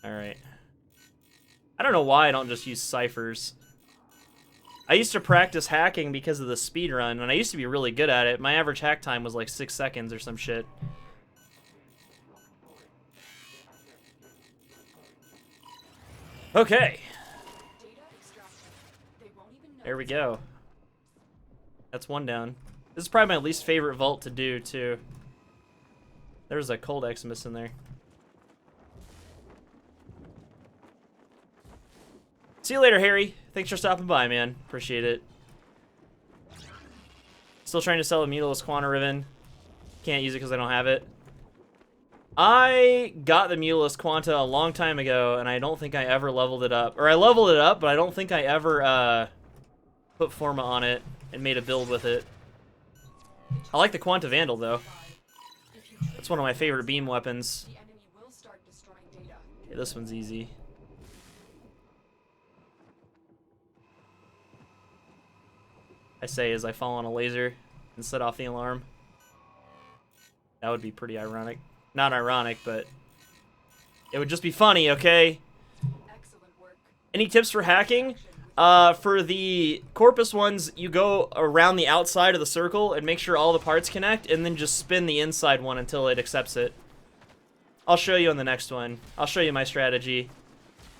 Alright. I don't know why I don't just use ciphers. I used to practice hacking because of the speedrun, and I used to be really good at it. My average hack time was like 6 seconds or some shit. Okay. data extracted. They won't even know There we it's go. That's one down. This is probably my least favorite vault to do, too. There's a cold Eximus in there. See you later, Harry. Thanks for stopping by, man. Appreciate it. Still trying to sell a Mulus Quanta Riven. Can't use it because I don't have it. I got the Mulus Quanta a long time ago, and I don't think I ever leveled it up. Or I leveled it up, but I don't think I ever put Forma on it and made a build with it. I like the Quanta Vandal, though. If you trigger That's one of my favorite beam weapons. the enemy will start destroying data. Okay, this one's easy. I say as I fall on a laser and set off the alarm. That would be pretty ironic. Not ironic, but it would just be funny, okay? Excellent work. Any tips for hacking? For the Corpus ones, you go around the outside of the circle and make sure all the parts connect, and then just spin the inside one until it accepts it. I'll show you on the next one. I'll show you my strategy.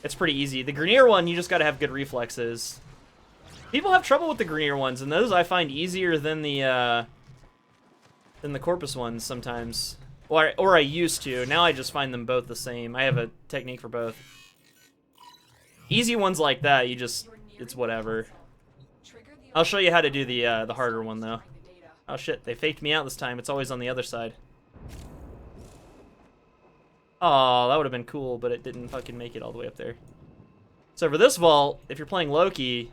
It's pretty easy. The Grenier one, you just gotta have good reflexes. People have trouble with the Grenier ones, and those I find easier than the Corpus ones sometimes. Or I used to. Now I just find them both the same. I have a technique for both. Easy ones like that, you just, it's whatever. Trigger the I'll show you how to do the harder one, though. destroying the data. Oh shit, they faked me out this time. It's always on the other side. Oh, that would have been cool, but it didn't fucking make it all the way up there. So for this vault, if you're playing Loki,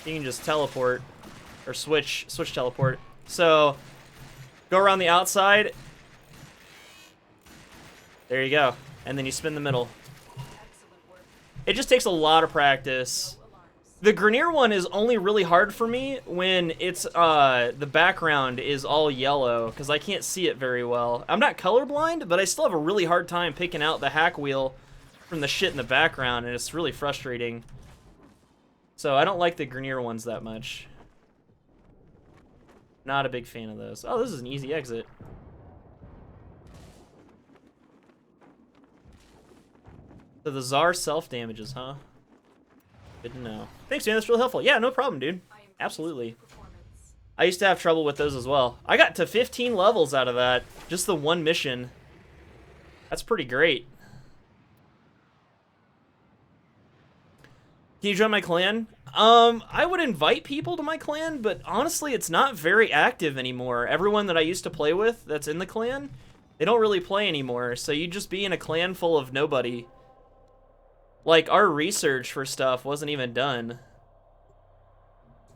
you can just teleport, or switch teleport. So, go around the outside. There you go. And then you spin the middle. Excellent work. It just takes a lot of practice. No alarms. The Grenier one is only really hard for me when it's, the background is all yellow, because I can't see it very well. I'm not colorblind, but I still have a really hard time picking out the hack wheel from the shit in the background, and it's really frustrating. So I don't like the Grenier ones that much. Not a big fan of those. Oh, this is an easy exit. So the Tsar self-damages, huh? Good to know. Thanks, man. That's really helpful. Yeah, no problem, dude. I am pleased Absolutely. with your performance. I used to have trouble with those as well. I got to 15 levels out of that. Just the one mission. That's pretty great. Can you join my clan? I would invite people to my clan, but honestly, it's not very active anymore. Everyone that I used to play with that's in the clan, they don't really play anymore, so you'd just be in a clan full of nobody. Like, our research for stuff wasn't even done.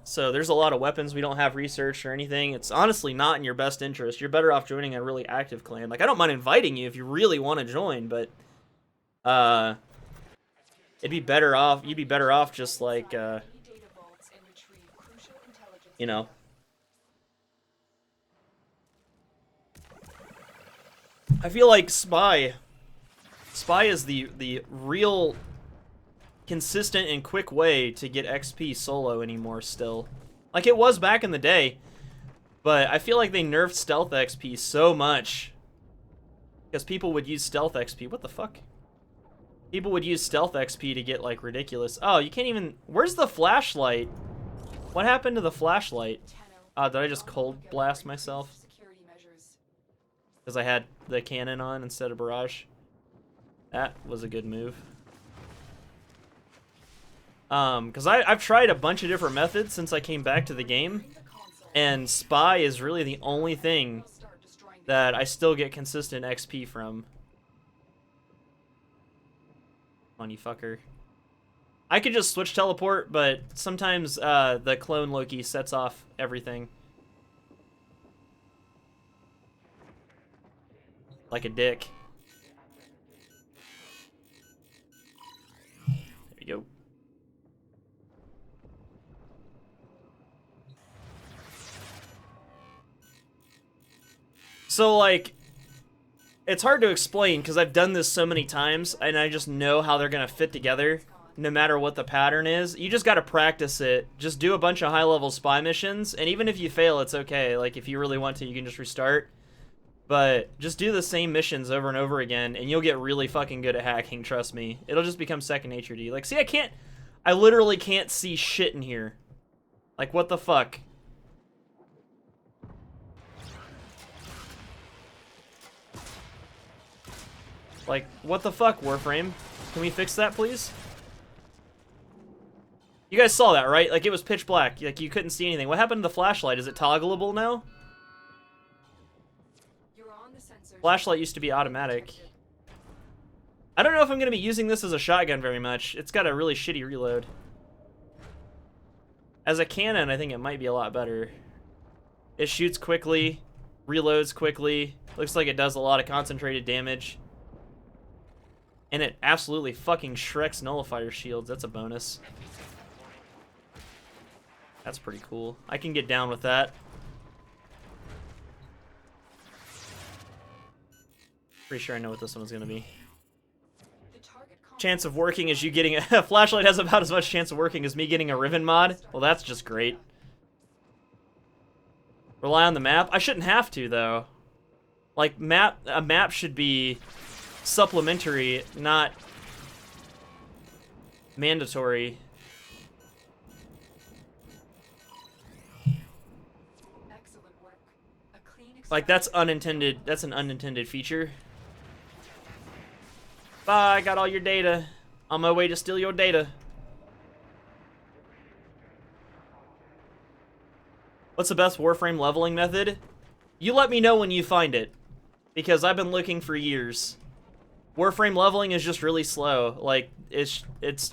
So there's a lot of weapons we don't have researched or anything. It's honestly not in your best interest. You're better off joining a really active clan. Like, I don't mind inviting you if you really want to join, but you'd be better off just like Data vaults and retrieve crucial intelligence you know. I feel like Spy is the real consistent and quick way to get XP solo anymore still. Like it was back in the day, but I feel like they nerfed stealth XP so much Because people would use stealth XP. What the fuck? People would use stealth XP to get, like, ridiculous... Oh, you can't even... Where's the flashlight? What happened to the flashlight? Did I just cold blast myself? Because I had the cannon on instead of barrage. That was a good move. Because I've tried a bunch of different methods since I came back to the game. And spy is really the only thing that I still get consistent XP from. Come on, you fucker. I could just switch teleport, but sometimes the clone Loki sets off everything. Like a dick. There you go. So, like, it's hard to explain because I've done this so many times and I just know how they're going to fit together no matter what the pattern is. You just got to practice it. Just do a bunch of high-level spy missions, and even if you fail, it's okay. Like, if you really want to, you can just restart. But just do the same missions over and over again, and you'll get really fucking good at hacking, trust me. It'll just become second nature to you. Like, see, I literally can't see shit in here. Like, what the fuck? Like, what the fuck, Warframe? Can we fix that, please? You guys saw that, right? Like, it was pitch black. Like, you couldn't see anything. What happened to the flashlight? Is it toggleable now? Flashlight used to be automatic. I don't know if I'm going to be using this as a shotgun very much. It's got a really shitty reload. As a cannon, I think it might be a lot better. It shoots quickly, reloads quickly. Looks like it does a lot of concentrated damage. And it absolutely fucking shreks nullifier shields. That's a bonus. That's pretty cool. I can get down with that. Pretty sure I know what this one is going to be. Chance of working is you getting a flashlight has about as much chance of working as me getting a Riven mod. Well, that's just great. Rely on the map. I shouldn't have to, though. Like, a map should be supplementary, not mandatory. Like, that's unintended. That's an unintended feature. Bye, I got all your data. On my way to steal your data. What's the best Warframe leveling method? You let me know when you find it, because I've been looking for years. Warframe leveling is just really slow. Like, it's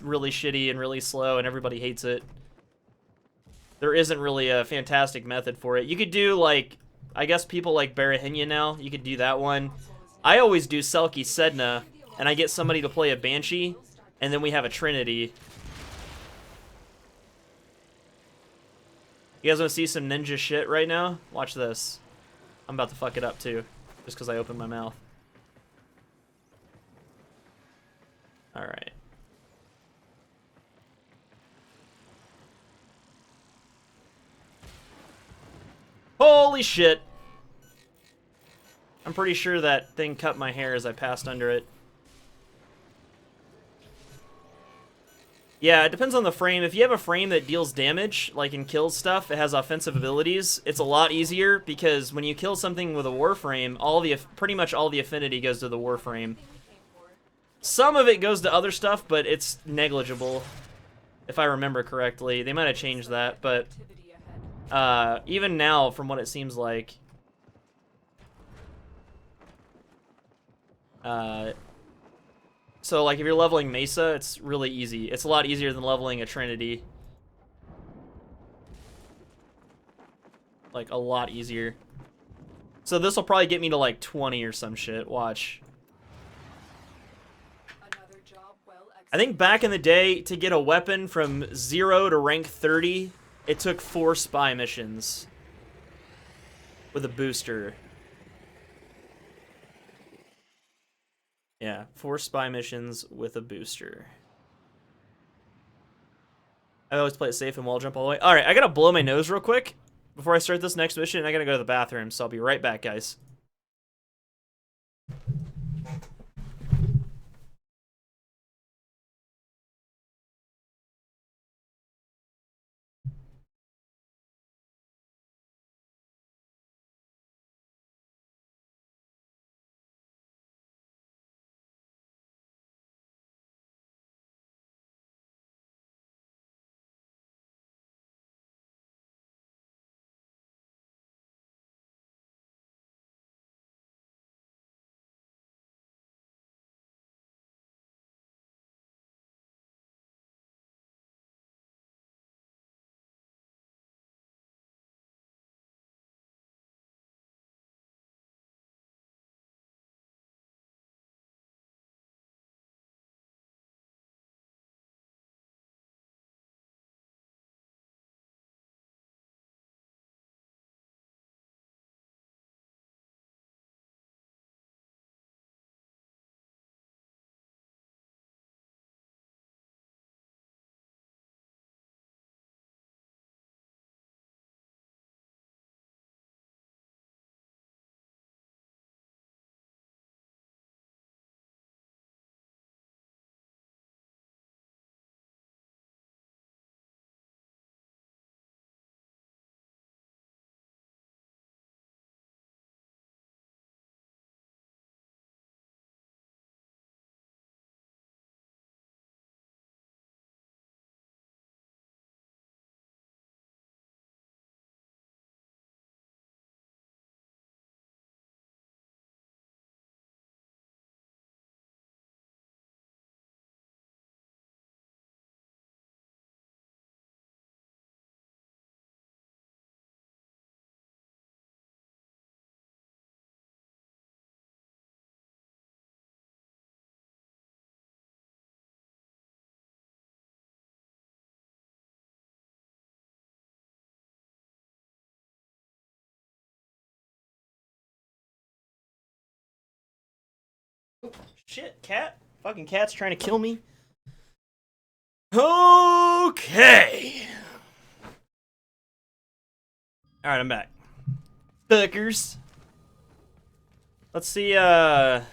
really shitty and really slow, and everybody hates it. There isn't really a fantastic method for it. You could do, like, I guess people like Barahinya now. You could do that one. I always do Selkie Sedna, and I get somebody to play a Banshee, and then we have a Trinity. You guys want to see some ninja shit right now? Watch this. I'm about to fuck it up too, just because I opened my mouth. Alright. Holy shit! I'm pretty sure that thing cut my hair as I passed under it. Yeah, it depends on the frame. If you have a frame that deals damage, like and kills stuff, it has offensive abilities, it's a lot easier because when you kill something with a Warframe, pretty much all the affinity goes to the Warframe. Some of it goes to other stuff, but it's negligible, if I remember correctly. They might have changed that, but even now, from what it seems like, so, like, if you're leveling Mesa, it's really easy. It's a lot easier than leveling a Trinity. Like, a lot easier. So this will probably get me to, like, 20 or some shit. Watch. I think back in the day, to get a weapon from 0 to rank 30, it took 4 spy missions. With a booster. Yeah, 4 spy missions with a booster. I always play it safe and wall jump all the way. Alright, I gotta blow my nose real quick before I start this next mission. I gotta go to the bathroom, so I'll be right back, guys. Shit, cat. Fucking cat's trying to kill me. Okay. Alright, I'm back. Fuckers. Let's see, let's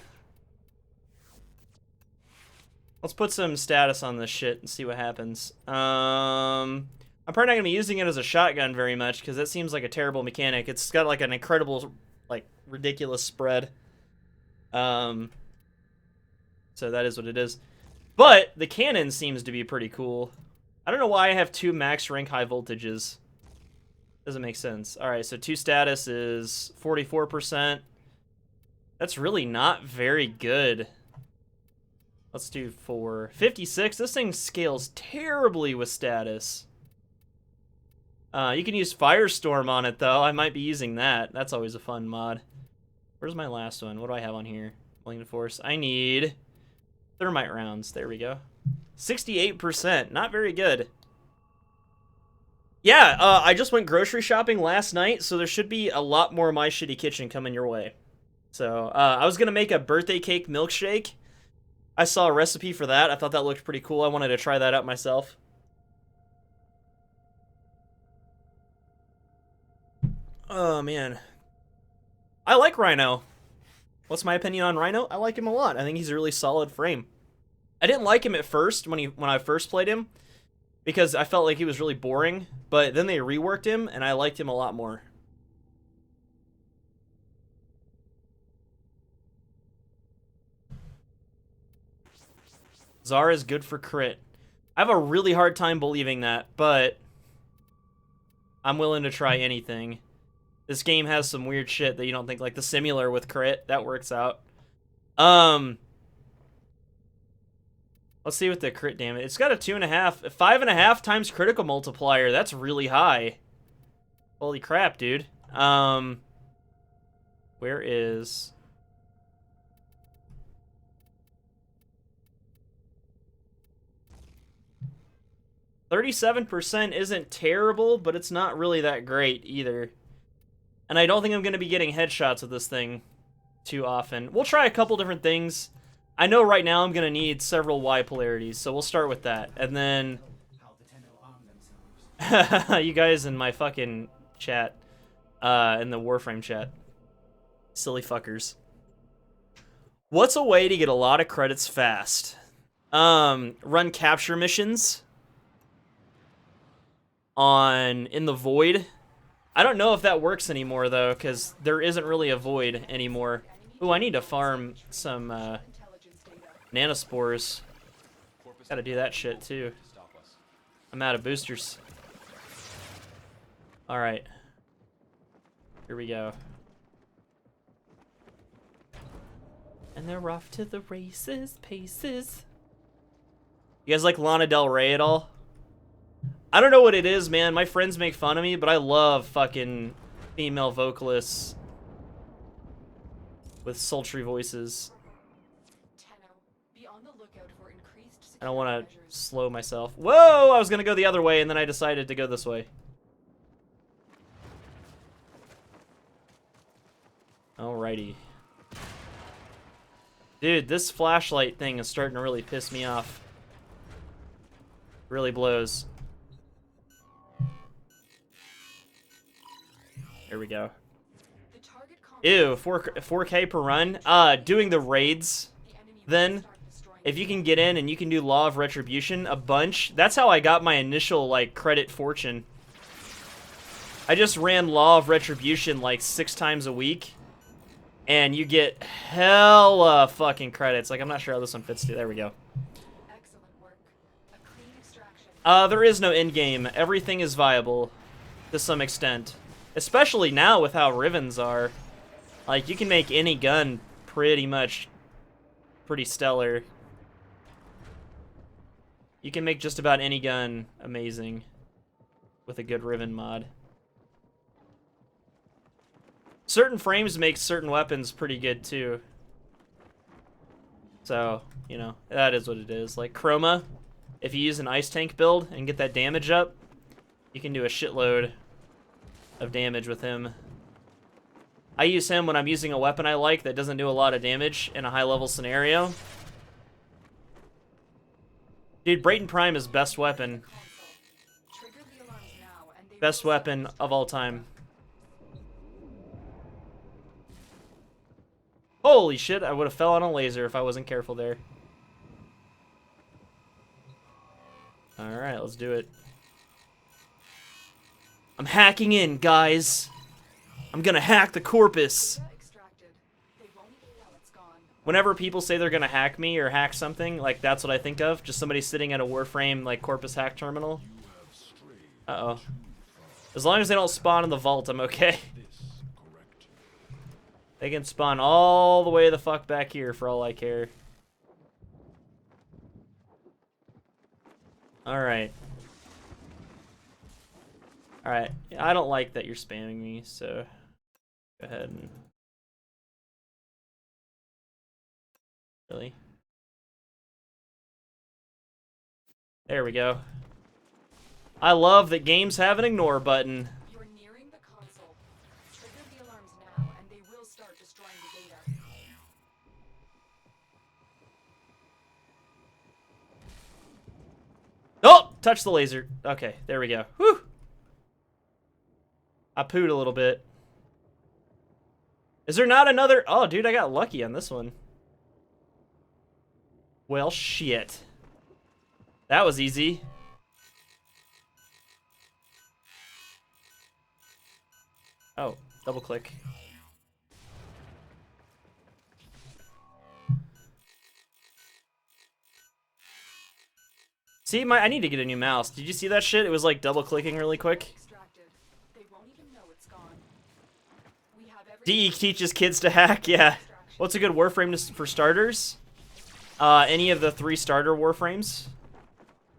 put some status on this shit and see what happens. I'm probably not gonna be using it as a shotgun very much, because that seems like a terrible mechanic. It's got like an incredible, like, ridiculous spread. So that is what it is. But the cannon seems to be pretty cool. I don't know why I have 2 max rank high voltages. Doesn't make sense. Alright, so 2 status is 44%. That's really not very good. Let's do 4. 56. This thing scales terribly with status. You can use Firestorm on it, though. I might be using that. That's always a fun mod. Where's my last one? What do I have on here? Willing to Force. I need thermite rounds. There we go. 68%. Not very good. Yeah, I just went grocery shopping last night, so there should be a lot more My Shitty Kitchen coming your way. So, I was going to make a birthday cake milkshake. I saw a recipe for that. I thought that looked pretty cool. I wanted to try that out myself. Oh, man. I like Rhino. What's my opinion on Rhino? I like him a lot. I think he's a really solid frame. I didn't like him at first when I first played him, because I felt like he was really boring, but then they reworked him, and I liked him a lot more. Zara is good for crit. I have a really hard time believing that, but I'm willing to try anything. This game has some weird shit that you don't think, like the Simular with crit. That works out. Let's see what the crit damage. It's got a 5.5 times critical multiplier. That's really high. Holy crap, dude. Where is... 37% isn't terrible, but it's not really that great either. And I don't think I'm going to be getting headshots with this thing too often. We'll try a couple different things. I know right now I'm going to need several Y polarities, so we'll start with that. And then... you guys in my fucking chat. In the Warframe chat. Silly fuckers. What's a way to get a lot of credits fast? Run capture missions in the Void. I don't know if that works anymore, though, because there isn't really a Void anymore. Ooh, I need to farm some nanospores. Gotta do that shit, too. I'm out of boosters. Alright. Here we go. And they're off to the races, paces. You guys like Lana Del Rey at all? I don't know what it is, man. My friends make fun of me, but I love fucking female vocalists with sultry voices. I don't want to slow myself. Whoa! I was going to go the other way, and then I decided to go this way. Alrighty. Dude, this flashlight thing is starting to really piss me off. Really blows. There we go. Ew, 4K per run. Doing the raids, then, if you can get in and you can do Law of Retribution a bunch, that's how I got my initial, like, credit fortune. I just ran Law of Retribution, like, 6 times a week, and you get hella fucking credits. Like, I'm not sure how this one fits to. There we go. There is no end game. Everything is viable, to some extent. Especially now with how Rivens are. Like, you can make any gun pretty stellar. You can make just about any gun amazing with a good Riven mod. Certain frames make certain weapons pretty good, too. So, you know, that is what it is. Like, Chroma, if you use an ice tank build and get that damage up, you can do a shitload of damage with him. I use him when I'm using a weapon I like that doesn't do a lot of damage in a high-level scenario. Dude, Brayton Prime is best weapon. Trigger the alarms now, and they Best will weapon of all time. Holy shit, I would have fell on a laser if I wasn't careful there. Alright, let's do it. I'm hacking in, guys. I'm gonna hack the corpus. Data extracted. They won't even know it's gone. Whenever people say they're gonna hack me or hack something, like that's what I think of. Just somebody sitting at a Warframe like corpus hack terminal. Uh-oh. As long as they don't spawn in the vault, I'm okay. They can spawn all the way the fuck back here for all I care. Alright. Alright. I don't like that you're spamming me, so go ahead and... Really? There we go. I love that games have an ignore button. You're nearing the console. Trigger the alarms now, and they will start destroying the data. Oh! Touch the laser. Okay, there we go. Whew! I pooed a little bit. Is there not another... Oh, dude, I got lucky on this one. Well, shit. That was easy. Oh, double click. See, I need to get a new mouse. Did you see that shit? It was like double clicking really quick. Extracted. They won't even know it's gone. We have DE teaches kids to hack. Yeah. What's a good Warframe for starters? Any of the 3 starter Warframes.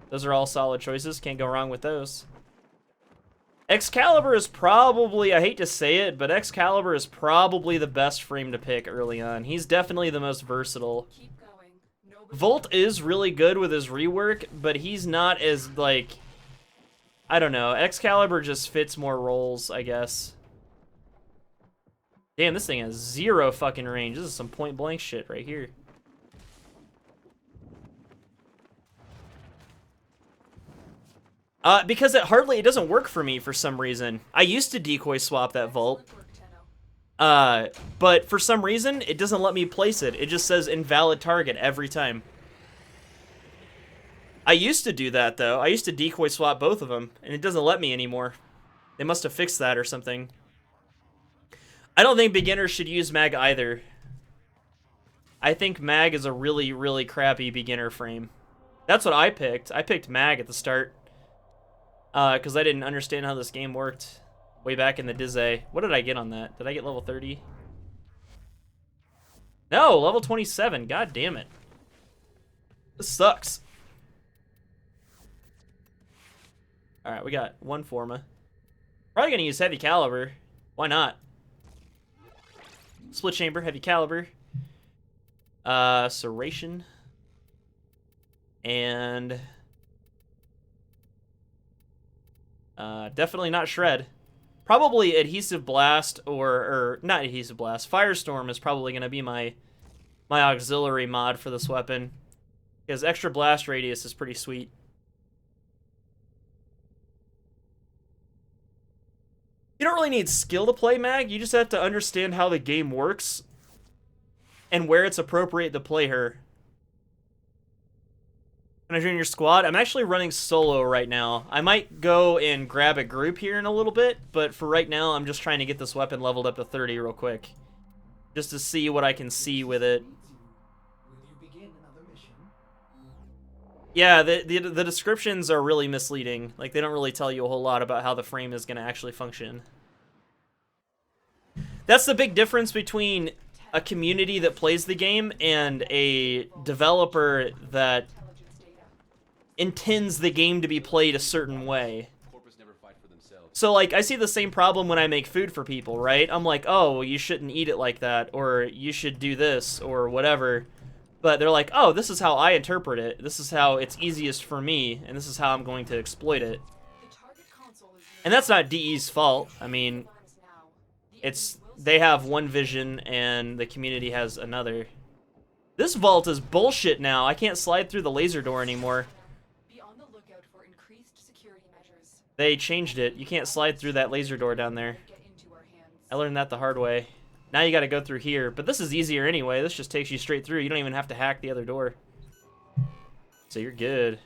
Those are all solid choices. Can't go wrong with those. Excalibur is probably, I hate to say it, but Excalibur is probably the best frame to pick early on. He's definitely the most versatile. Keep going. Nobody Volt is really good with his rework, but he's not as, like... I don't know. Excalibur just fits more roles, I guess. Damn, this thing has 0 fucking range. This is some point-blank shit right here. Because it doesn't work for me for some reason. I used to decoy swap that Volt. work, Tenno. But for some reason, it doesn't let me place it. It just says invalid target every time. I used to do that, though. I used to decoy swap both of them, and it doesn't let me anymore. They must have fixed that or something. I don't think beginners should use mag either. I think mag is a really, really crappy beginner frame. That's what I picked. I picked mag at the start. Because I didn't understand how this game worked way back in the Dizzy. What did I get on that? Did I get level 30? No, level 27. God damn it. This sucks. Alright, we got 1 Forma. Probably gonna use Heavy Caliber. Why not? Split Chamber, Heavy Caliber. Serration. And... definitely not Shred. Probably Adhesive Blast or not Adhesive Blast. Firestorm is probably going to be my auxiliary mod for this weapon. Because extra blast radius is pretty sweet. You don't really need skill to play mag. You just have to understand how the game works and where it's appropriate to play her. Can I join your squad? I'm actually running solo right now. I might go and grab a group here in a little bit, but for right now, I'm just trying to get this weapon leveled up to 30 real quick. Just to see what I can see with it. Yeah, the descriptions are really misleading. Like, they don't really tell you a whole lot about how the frame is going to actually function. That's the big difference between a community that plays the game and a developer that intends the game to be played a certain way. So, like, I see the same problem when I make food for people, right? I'm like, oh, well, you shouldn't eat it like that, or you should do this, or whatever. But they're like, oh, this is how I interpret it. This is how it's easiest for me, and this is how I'm going to exploit it. The target console is And that's not DE's fault. I mean, it's they have one vision and the community has another. This vault is bullshit now. I can't slide through the laser door anymore. Be on the lookout for increased security measures. They changed it. You can't slide through that laser door down there. Get into our hands. I learned that the hard way. Now you gotta go through here. But this is easier anyway. This just takes you straight through. You don't even have to hack the other door. So you're good.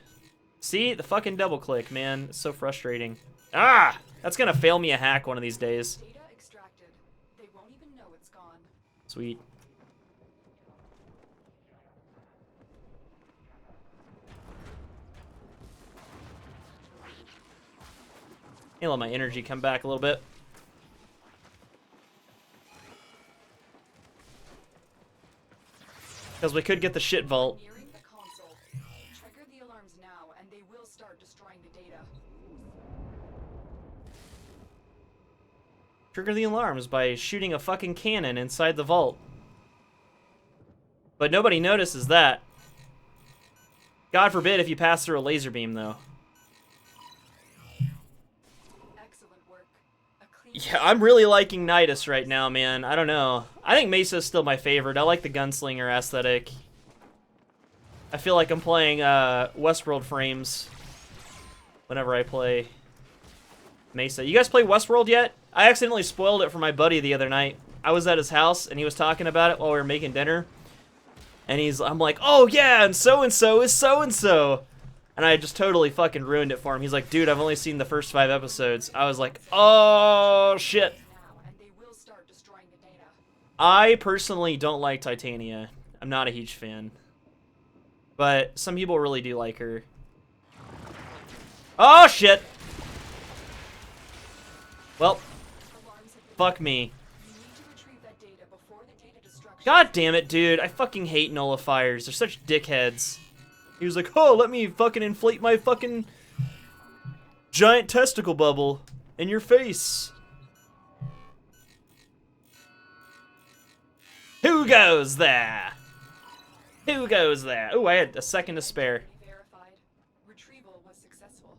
See? The fucking double click, man. It's so frustrating. Ah! That's gonna fail me a hack one of these days. Data extracted. They won't even know it's gone. Sweet. I'll let my energy come back a little bit. Because we could get the shit vault. Nearing the console. Trigger the alarms now, and they will start destroying the data. Trigger the alarms by shooting a fucking cannon inside the vault. But nobody notices that. God forbid if you pass through a laser beam, though. Excellent work. A clean Yeah, I'm really liking Nidus right now, man. I don't know. I think Mesa's still my favorite. I like the gunslinger aesthetic. I feel like I'm playing Westworld frames whenever I play Mesa. You guys play Westworld yet? I accidentally spoiled it for my buddy the other night. I was at his house and he was talking about it while we were making dinner. And I'm like, oh yeah, and so is so-and-so. And I just totally fucking ruined it for him. He's like, dude, I've only seen the first 5 episodes. I was like, oh shit. now, and they will start destroying the data. I personally don't like Titania. I'm not a huge fan. But some people really do like her. Oh shit. Well, Alarms have been. fuck me. You need to retrieve that data before the data destruction. God damn it, dude. I fucking hate nullifiers. They're such dickheads. He was like, oh, let me fucking inflate my fucking giant testicle bubble in your face. Who goes there? Who goes there? Oh, I had a second to spare. Verified. Retrieval was successful.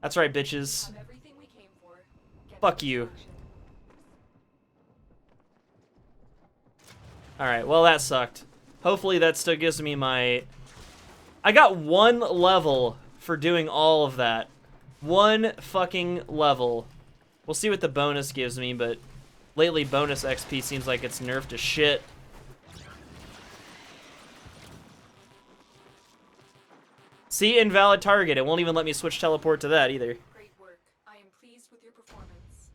That's right, bitches. Have everything we came for. Get Fuck to you. destruction. Alright, well that sucked. Hopefully that still gives me my... I got 1 level for doing all of that. 1 fucking level. We'll see what the bonus gives me, but lately bonus XP seems like it's nerfed to shit. See, invalid target. It won't even let me switch teleport to that either. Great work. I am pleased with your performance.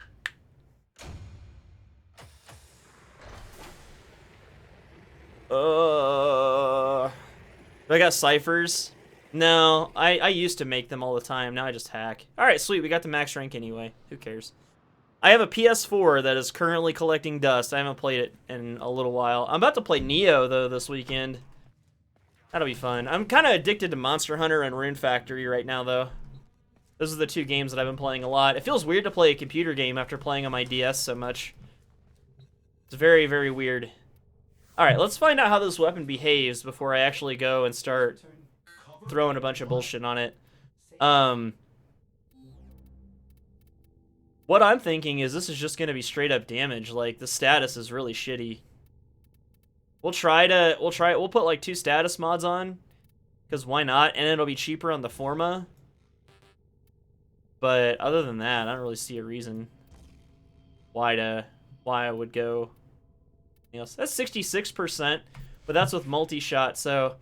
Do I got ciphers? No, I used to make them all the time. Now I just hack. Alright, sweet. We got the max rank anyway. Who cares? I have a PS4 that is currently collecting dust. I haven't played it in a little while. I'm about to play Neo, though, this weekend. That'll be fun. I'm kind of addicted to Monster Hunter and Rune Factory right now, though. Those are the 2 games that I've been playing a lot. It feels weird to play a computer game after playing on my DS so much. It's very, very weird. Alright, let's find out how this weapon behaves before I actually go and start throwing a bunch of bullshit on it. What I'm thinking is this is just going to be straight up damage. Like, the status is really shitty. We'll put like 2 status mods on, because why not? And it'll be cheaper on the Forma. But other than that, I don't really see a reason why I would go. Else. That's 66%, but that's with multi-shot. So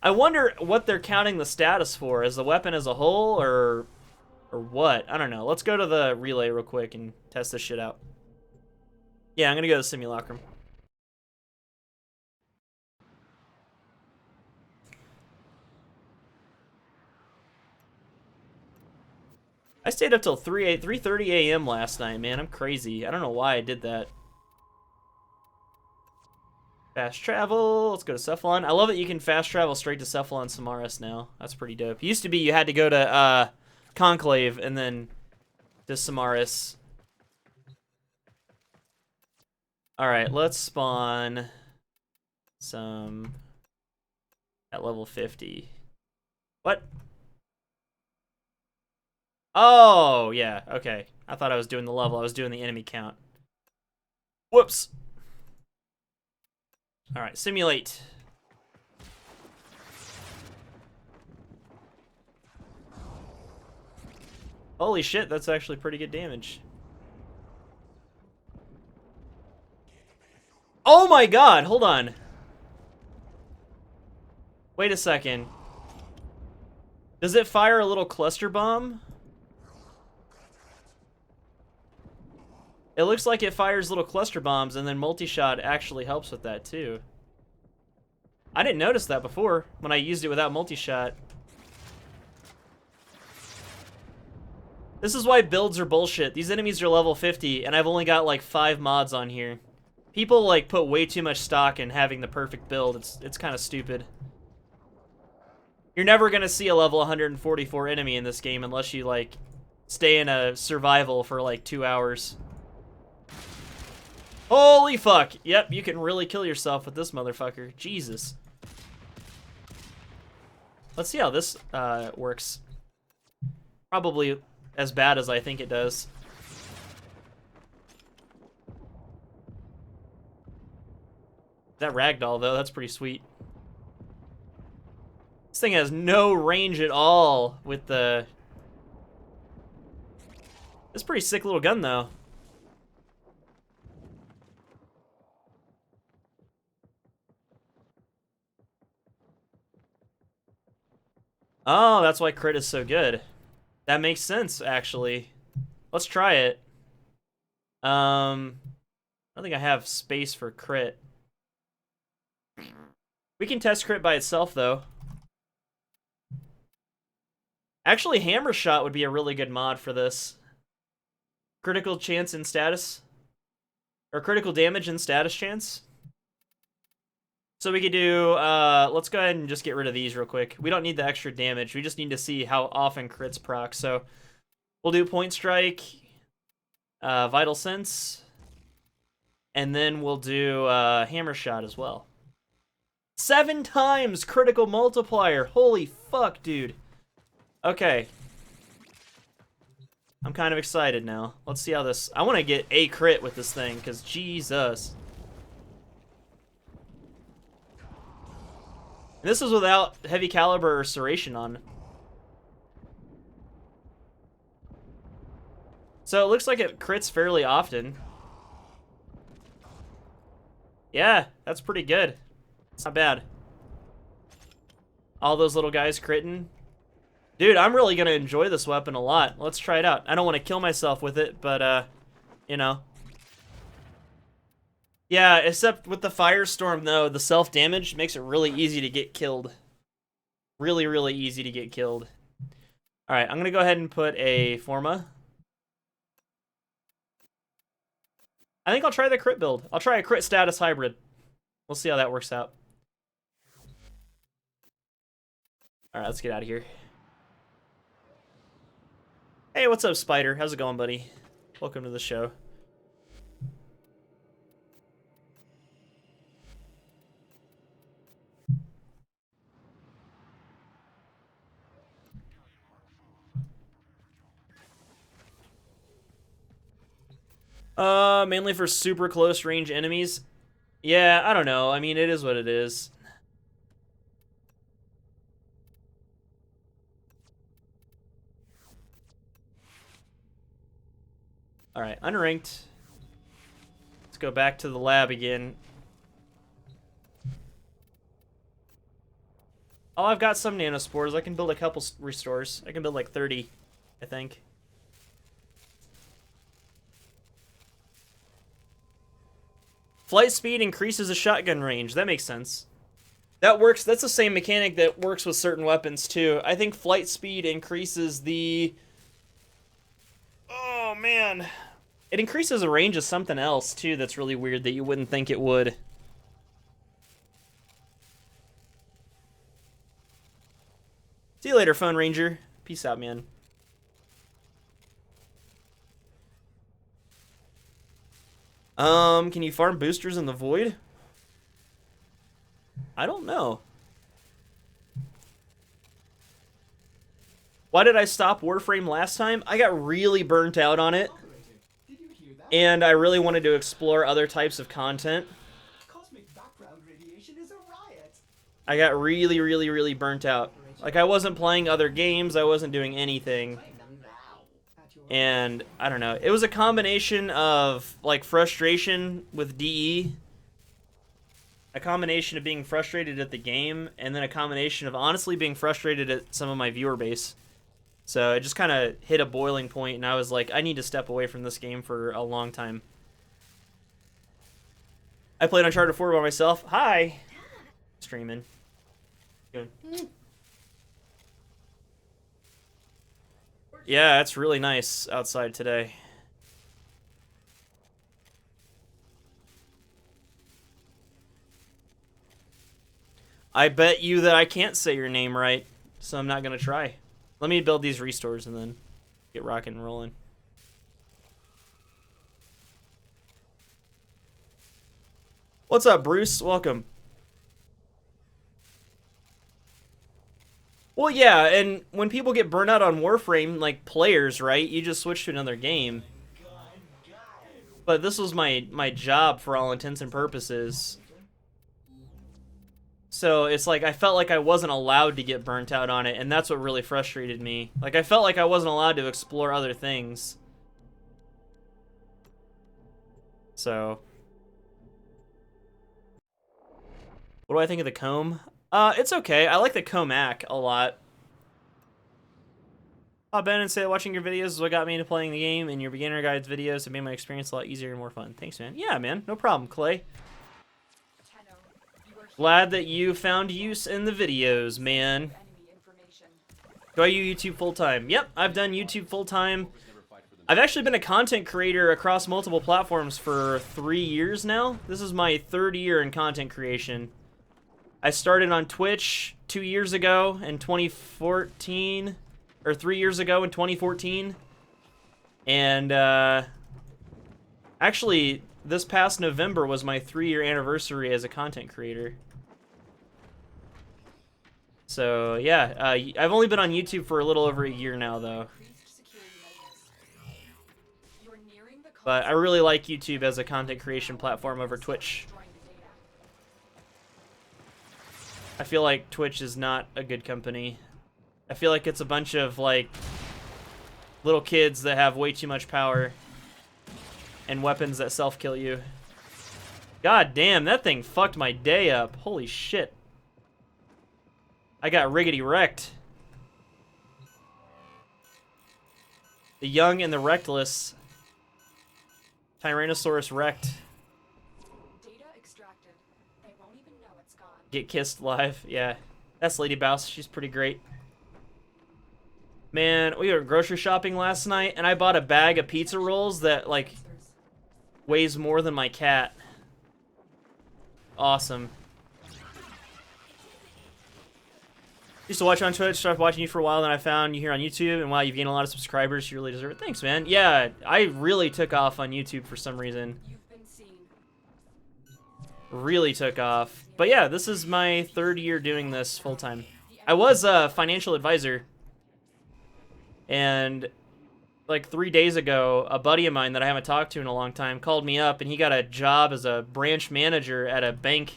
I wonder what they're counting the status for. Is the weapon as a whole or what? I don't know. Let's go to the relay real quick and test this shit out. Yeah, I'm gonna go to Simulacrum. I stayed up till 3:30 a.m. last night, man. I'm crazy. I don't know why I did that. Fast travel. Let's go to Cephalon. I love that you can fast travel straight to Cephalon Samaras now. That's pretty dope. It used to be you had to go to Conclave and then to Samaras. Alright, let's spawn some at level 50. What? Oh, yeah, okay. I thought I was doing the level. I was doing the enemy count. Whoops. All right, simulate. Holy shit, that's actually pretty good damage. Oh my god, hold on. Wait a second. Does it fire a little cluster bomb? It looks like it fires little cluster bombs, and then multi-shot actually helps with that too. I didn't notice that before when I used it without multi-shot. This is why builds are bullshit. These enemies are level 50, and I've only got like 5 mods on here. People like put way too much stock in having the perfect build. It's kind of stupid. You're never gonna see a level 144 enemy in this game unless you like stay in a survival for like 2 hours. Holy fuck! Yep, you can really kill yourself with this motherfucker. Jesus. Let's see how this works. Probably as bad as I think it does. That ragdoll, though, that's pretty sweet. This thing has no range at all with the... It's a pretty sick little gun, though. Oh, that's why crit is so good. That makes sense, actually. Let's try it. I don't think I have space for crit. We can test crit by itself, though. Actually, hammer shot would be a really good mod for this. Critical chance and status. Or critical damage and status chance. So we could do, let's go ahead and just get rid of these real quick. We don't need the extra damage. We just need to see how often crits proc. So we'll do point strike, vital sense, and then we'll do hammer shot as well. 7 times critical multiplier. Holy fuck, dude. Okay. I'm kind of excited now. Let's see how this... I want to get a crit with this thing, because Jesus. And this is without heavy caliber or serration on. So it looks like it crits fairly often. Yeah, that's pretty good. It's not bad. All those little guys critting. Dude, I'm really going to enjoy this weapon a lot. Let's try it out. I don't want to kill myself with it, but, you know. Yeah, except with the Firestorm, though, the self-damage makes it really easy to get killed. Really, really easy to get killed. Alright, I'm going to go ahead and put a Forma. I think I'll try the crit build. I'll try a crit status hybrid. We'll see how that works out. Alright, let's get out of here. Hey, what's up, Spider? How's it going, buddy? Welcome to the show. Mainly for super close range enemies. Yeah, I don't know. I mean, it is what it is. Alright, unranked. Let's go back to the lab again. Oh, I've got some nanospores. I can build a couple restores. I can build like 30, I think. Flight speed increases the shotgun range. That makes sense. That works. That's the same mechanic that works with certain weapons, too. I think flight speed increases the... Oh, man. It increases the range of something else, too, that's really weird that you wouldn't think it would. See you later, Phone Ranger. Peace out, man. Can you farm boosters in the void? I don't know. Why did I stop Warframe last time? I got really burnt out on it. Did you hear that? And I really wanted to explore other types of content. Cosmic background radiation is a riot. I got really, really, really burnt out. Like, I wasn't playing other games, I wasn't doing anything. And, I don't know, it was a combination of, like, frustration with DE, a combination of being frustrated at the game, and then a combination of honestly being frustrated at some of my viewer base. So it just kind of hit a boiling point, and I was like, I need to step away from this game for a long time. I played Uncharted 4 by myself. Hi! Streaming. Good. Yeah, it's really nice outside today. I bet you that I can't say your name right, so I'm not going to try. Let me build these restores and then get rocking and rolling. What's up, Bruce? Welcome. Well, yeah, and when people get burnt out on Warframe, like players, right, you just switch to another game. But this was my job for all intents and purposes. So it's like I felt like I wasn't allowed to get burnt out on it, and that's what really frustrated me. Like I felt like I wasn't allowed to explore other things. So what do I think of the comb? It's okay. I like the Comac a lot. I'll Ben and say watching your videos is what got me into playing the game, and your beginner guides videos have made my experience a lot easier and more fun. Thanks, man. Yeah, man. No problem, Clay. Glad that you found use in the videos, man. Do I use YouTube full-time? Yep, I've done YouTube full-time. I've actually been a content creator across multiple platforms for 3 years now. This is my 3rd year in content creation. I started on Twitch 2 years ago in 2014, or 3 years ago in 2014. And, actually, this past November was my 3-year anniversary as a content creator. So, yeah, I've only been on YouTube for a little over a year now, though. But I really like YouTube as a content creation platform over Twitch. I feel like Twitch is not a good company. I feel like it's a bunch of, like, little kids that have way too much power and weapons that self-kill you. God damn, that thing fucked my day up. Holy shit. I got riggedy wrecked. The young and the reckless. Tyrannosaurus wrecked. Data extracted. They won't even know it's gone. Get kissed live. Yeah. That's Lady Bouse. She's pretty great. Man, we were grocery shopping last night, and I bought a bag of pizza rolls that, like, weighs more than my cat. Awesome. Used to watch on Twitch, started watching you for a while, then I found you here on YouTube, and wow, you've gained a lot of subscribers, you really deserve it. Thanks, man. Yeah, I really took off on YouTube for some reason. You've been seen. Really took off. But yeah, this is my 3rd year doing this full-time. I was a financial advisor, and like 3 days ago, a buddy of mine that I haven't talked to in a long time called me up, and he got a job as a branch manager at a bank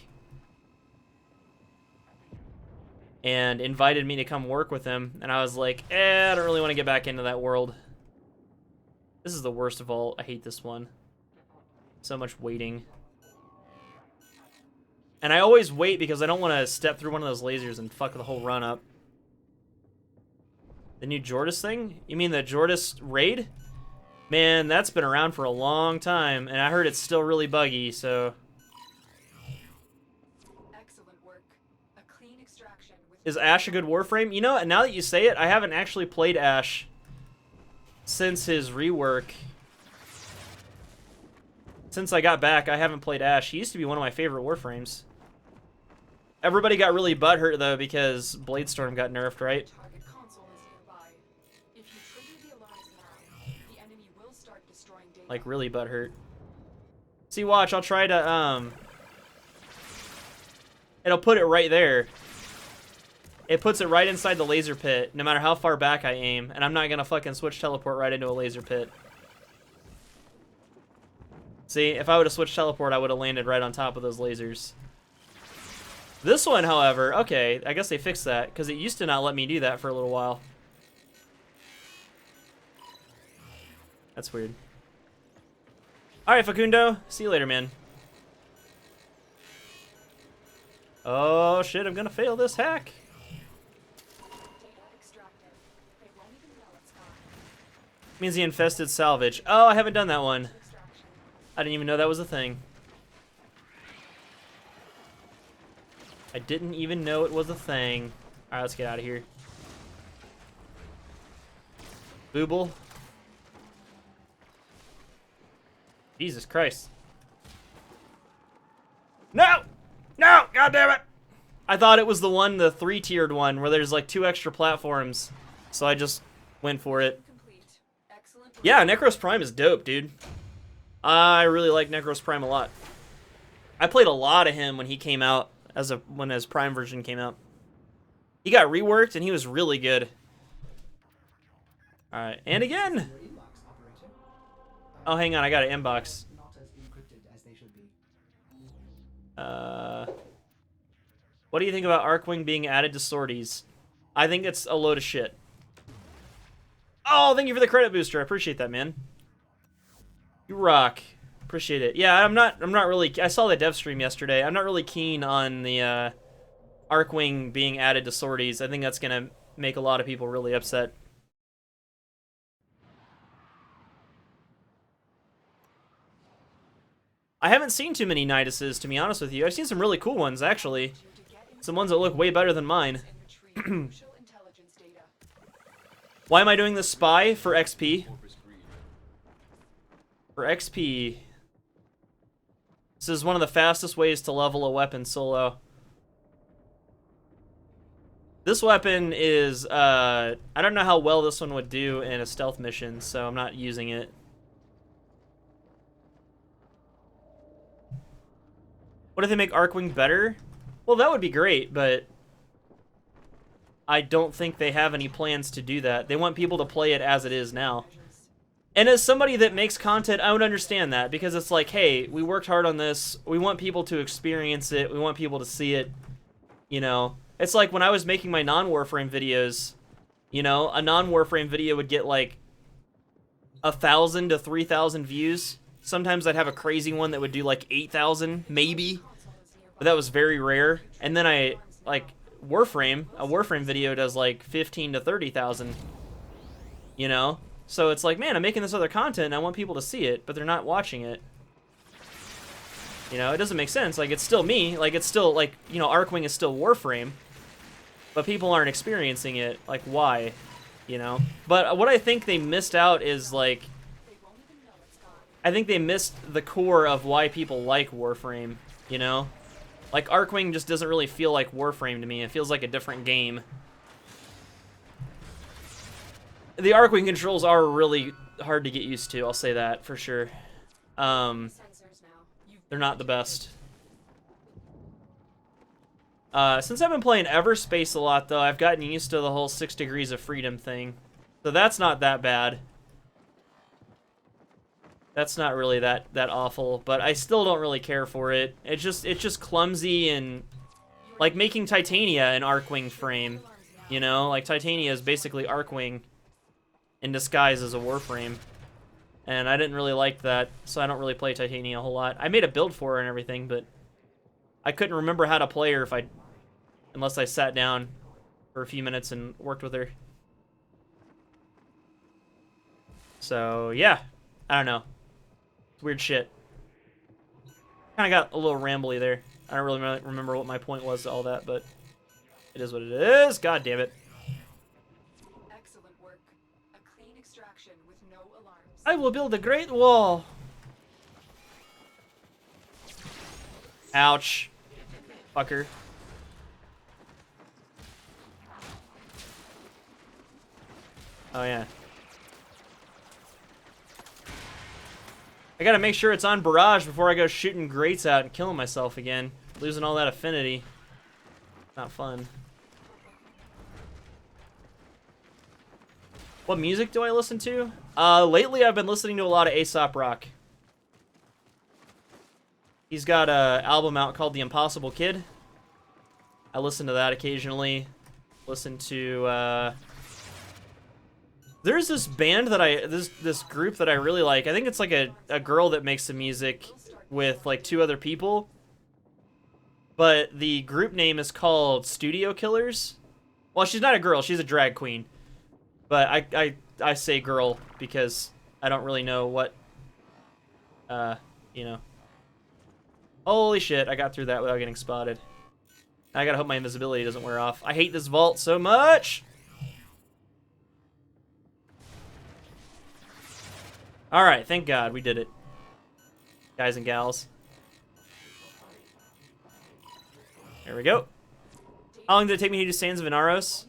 and invited me to come work with him. And I was like, I don't really want to get back into that world. This is the worst of all. I hate this one. So much waiting. And I always wait because I don't want to step through one of those lasers and fuck the whole run up. The new Jordis thing? You mean the Jordis raid? Man, that's been around for a long time, and I heard it's still really buggy, so... Excellent work. A clean extraction with Is Ash a good Warframe? You know, now that you say it, I haven't actually played Ash since his rework. Since I got back, I haven't played Ash. He used to be one of my favorite Warframes. Everybody got really butthurt, though, because Bladestorm got nerfed, right? target console is nearby. If you trigger the alarms now, the enemy will start destroying data. Like, really butthurt. See, watch, I'll try to, it'll put it right there. It puts it right inside the laser pit, no matter how far back I aim, and I'm not gonna fucking switch teleport right into a laser pit. See, if I would have switched teleport, I would have landed right on top of those lasers. This one, however, okay, I guess they fixed that, because it used to not let me do that for a little while. That's weird. Alright, Facundo. See you later, man. Oh, shit, I'm gonna fail this hack. Data extracted. They won't even know it's gone. Means the infested salvage. Oh, I haven't done that one. Extraction. I didn't even know that was a thing. I didn't even know it was a thing. Alright, let's get out of here. Booble. Jesus Christ. No! No! God damn it! I thought it was the one, the 3-tiered one, where there's like 2 extra platforms. So I just went for it. Complete. Excellent. Yeah, Necros Prime is dope, dude. I really like Necros Prime a lot. I played a lot of him when he came out, when his Prime version came out. He got reworked and he was really good. Alright, and again! Your inbox, operator. Oh, hang on, I got an inbox. Not as encrypted as they should be. What do you think about Arcwing being added to sorties? I think it's a load of shit. Oh, thank you for the credit booster. I appreciate that, man. You rock. Appreciate it. Yeah, I'm not really, I saw the dev stream yesterday. I'm not really keen on the Arcwing being added to sorties. I think that's gonna make a lot of people really upset. I haven't seen too many Niduses, to be honest with you. I've seen some really cool ones, actually. Some ones that look way better than mine. Crucial intelligence data. Why am I doing this spy? For XP. Corpus Greed. For XP. This is one of the fastest ways to level a weapon solo. This weapon is, I don't know how well this one would do in a stealth mission, so I'm not using it. What if they make Arcwing better? Well, that would be great, but I don't think they have any plans to do that. They want people to play it as it is now. And as somebody that makes content, I would understand that, because it's like, hey, we worked hard on this. We want people to experience it. We want people to see it. You know, it's like when I was making my non-Warframe videos, you know, a non-Warframe video would get like 1,000 to 3,000 views. Sometimes I'd have a crazy one that would do like 8,000, maybe. But that was very rare. And then a Warframe video does like 15 to 30,000. You know? So it's like, man, I'm making this other content and I want people to see it, but they're not watching it. You know, it doesn't make sense. Like, it's still me. Like, it's still, like, you know, Arcwing is still Warframe. But people aren't experiencing it. Like, why? You know? But what I think they missed out is, like, I think they missed the core of why people like Warframe, you know? Like, Arcwing just doesn't really feel like Warframe to me. It feels like a different game. The Arcwing controls are really hard to get used to, I'll say that, for sure. They're not the best. Since I've been playing Everspace a lot, though, I've gotten used to the whole 6 degrees of freedom thing. So that's not that bad. That's not really that awful, but I still don't really care for it. It's just clumsy, and like making Titania an Arcwing frame, you know? Like, Titania is basically Arcwing in disguise as a Warframe. And I didn't really like that, so I don't really play Titania a whole lot. I made a build for her and everything, but I couldn't remember how to play her unless I sat down for a few minutes and worked with her. So, yeah. I don't know. Weird shit. Kind of got a little rambly there. I don't really remember what my point was to all that, but it is what it is. God damn it. Excellent work. A clean extraction with no alarms. I will build a great wall. Ouch. Fucker. Oh, yeah. I gotta make sure it's on barrage before I go shooting grates out and killing myself again. Losing all that affinity. Not fun. What music do I listen to? Lately I've been listening to a lot of Aesop rock. He's got a album out called The Impossible Kid. I listen to that occasionally. Listen to there's this band that this group that I really like. I think it's like a girl that makes the music with like 2 other people. But the group name is called Studio Killers. Well, she's not a girl, she's a drag queen. But I say girl because I don't really know what you know. Holy shit, I got through that without getting spotted. I gotta hope my invisibility doesn't wear off. I hate this vault so much! Alright, thank God, we did it. Guys and gals. There we go. How long did it take me to do Sands of Inaros?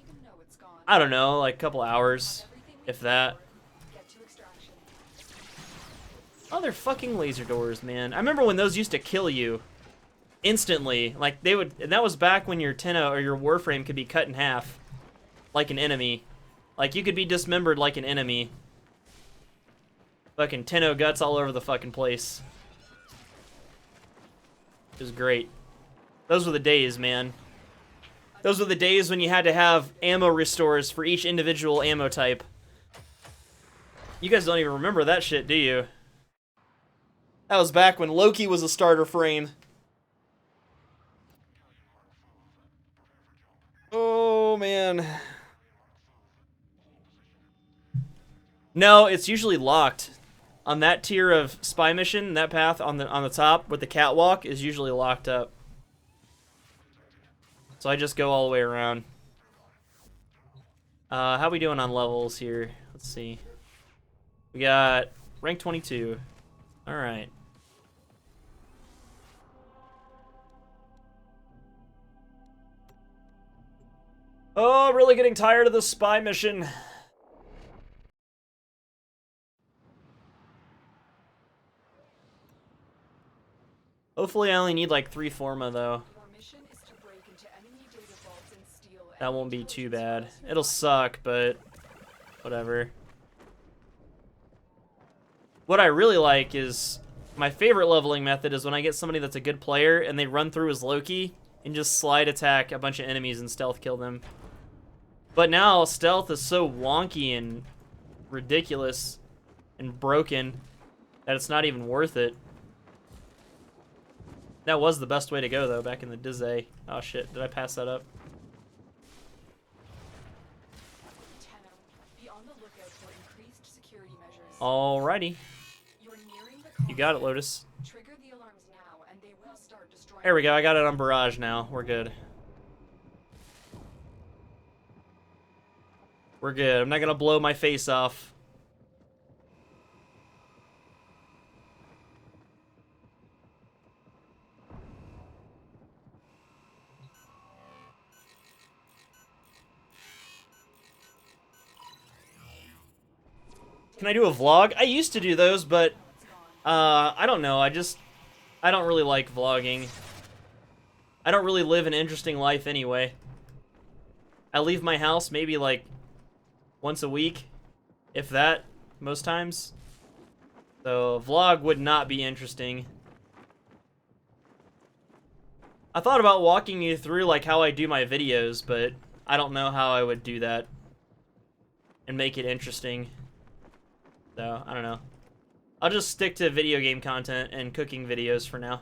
I don't know, like a couple hours, if that. Oh, they're fucking laser doors, man. I remember when those used to kill you instantly. Like, they would, and that was back when your Tenno or your Warframe could be cut in half like an enemy. Like, you could be dismembered like an enemy. Fucking Tenno guts all over the fucking place. It was great. Those were the days, man. Those were the days when you had to have ammo restores for each individual ammo type. You guys don't even remember that shit, do you? That was back when Loki was a starter frame. Oh, man. No, it's usually locked. On that tier of spy mission, that path on the top with the catwalk is usually locked up. So I just go all the way around. How we doing on levels here? Let's see. We got rank 22. All right. Oh, really getting tired of the spy mission. Hopefully I only need like 3 forma though. That won't be too bad. It'll suck, but whatever. What I really like is, my favorite leveling method is when I get somebody that's a good player and they run through as Loki and just slide attack a bunch of enemies and stealth kill them. But now stealth is so wonky and ridiculous and broken that it's not even worth it. That was the best way to go though back in the Dizay. Oh shit, did I pass that up? Alrighty. You got it, Lotus. There we go, I got it on Barrage now. We're good. We're good. I'm not gonna blow my face off. Can I do a vlog? I used to do those, but I don't know. I don't really like vlogging. I don't really live an interesting life anyway. I leave my house maybe like once a week, if that, most times. So a vlog would not be interesting. I thought about walking you through like how I do my videos, but I don't know how I would do that and make it interesting. So, I don't know. I'll just stick to video game content and cooking videos for now.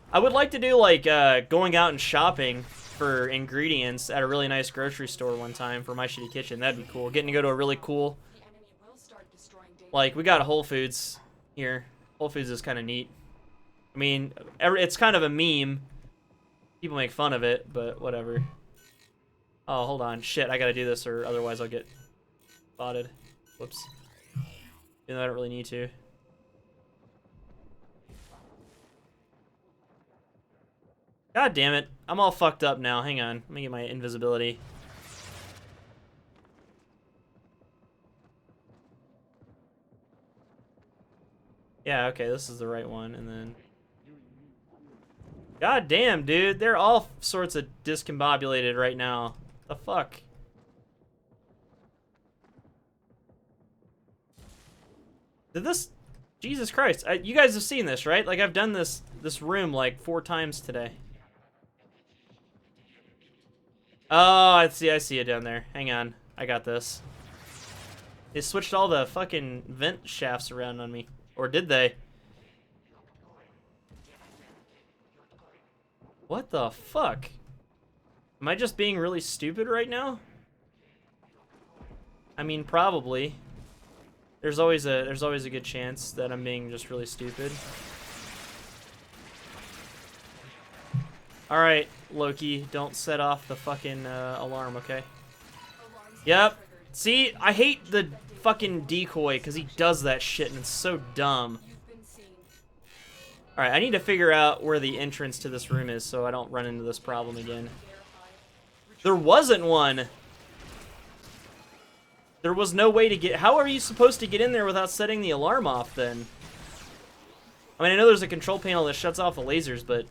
I would like to do, like, going out and shopping for ingredients at a really nice grocery store one time for My Shitty Kitchen. That'd be cool. Getting to go to a really cool... Like, we got a Whole Foods here. Whole Foods is kind of neat. I mean, it's kind of a meme. People make fun of it, but whatever. Oh, hold on. Shit, I gotta do this or otherwise I'll get spotted. Whoops. Even though I don't really need to. God damn it. I'm all fucked up now. Hang on. Let me get my invisibility. Yeah, okay, this is the right one, and then... God damn, dude. They're all sorts of discombobulated right now. The fuck? Did this Jesus Christ. You guys have seen this, right? Like, I've done this room, like, 4 times today. Oh, I see it down there. Hang on. I got this. They switched all the fucking vent shafts around on me. Or did they? What the fuck? Am I just being really stupid right now? I mean, probably. There's always a good chance that I'm being just really stupid. All right, Loki, don't set off the fucking alarm, okay? Yep. See, I hate the fucking decoy because he does that shit and it's so dumb. All right, I need to figure out where the entrance to this room is so I don't run into this problem again. There wasn't one. There was no way to get... How are you supposed to get in there without setting the alarm off, then? I mean, I know there's a control panel that shuts off the lasers, but...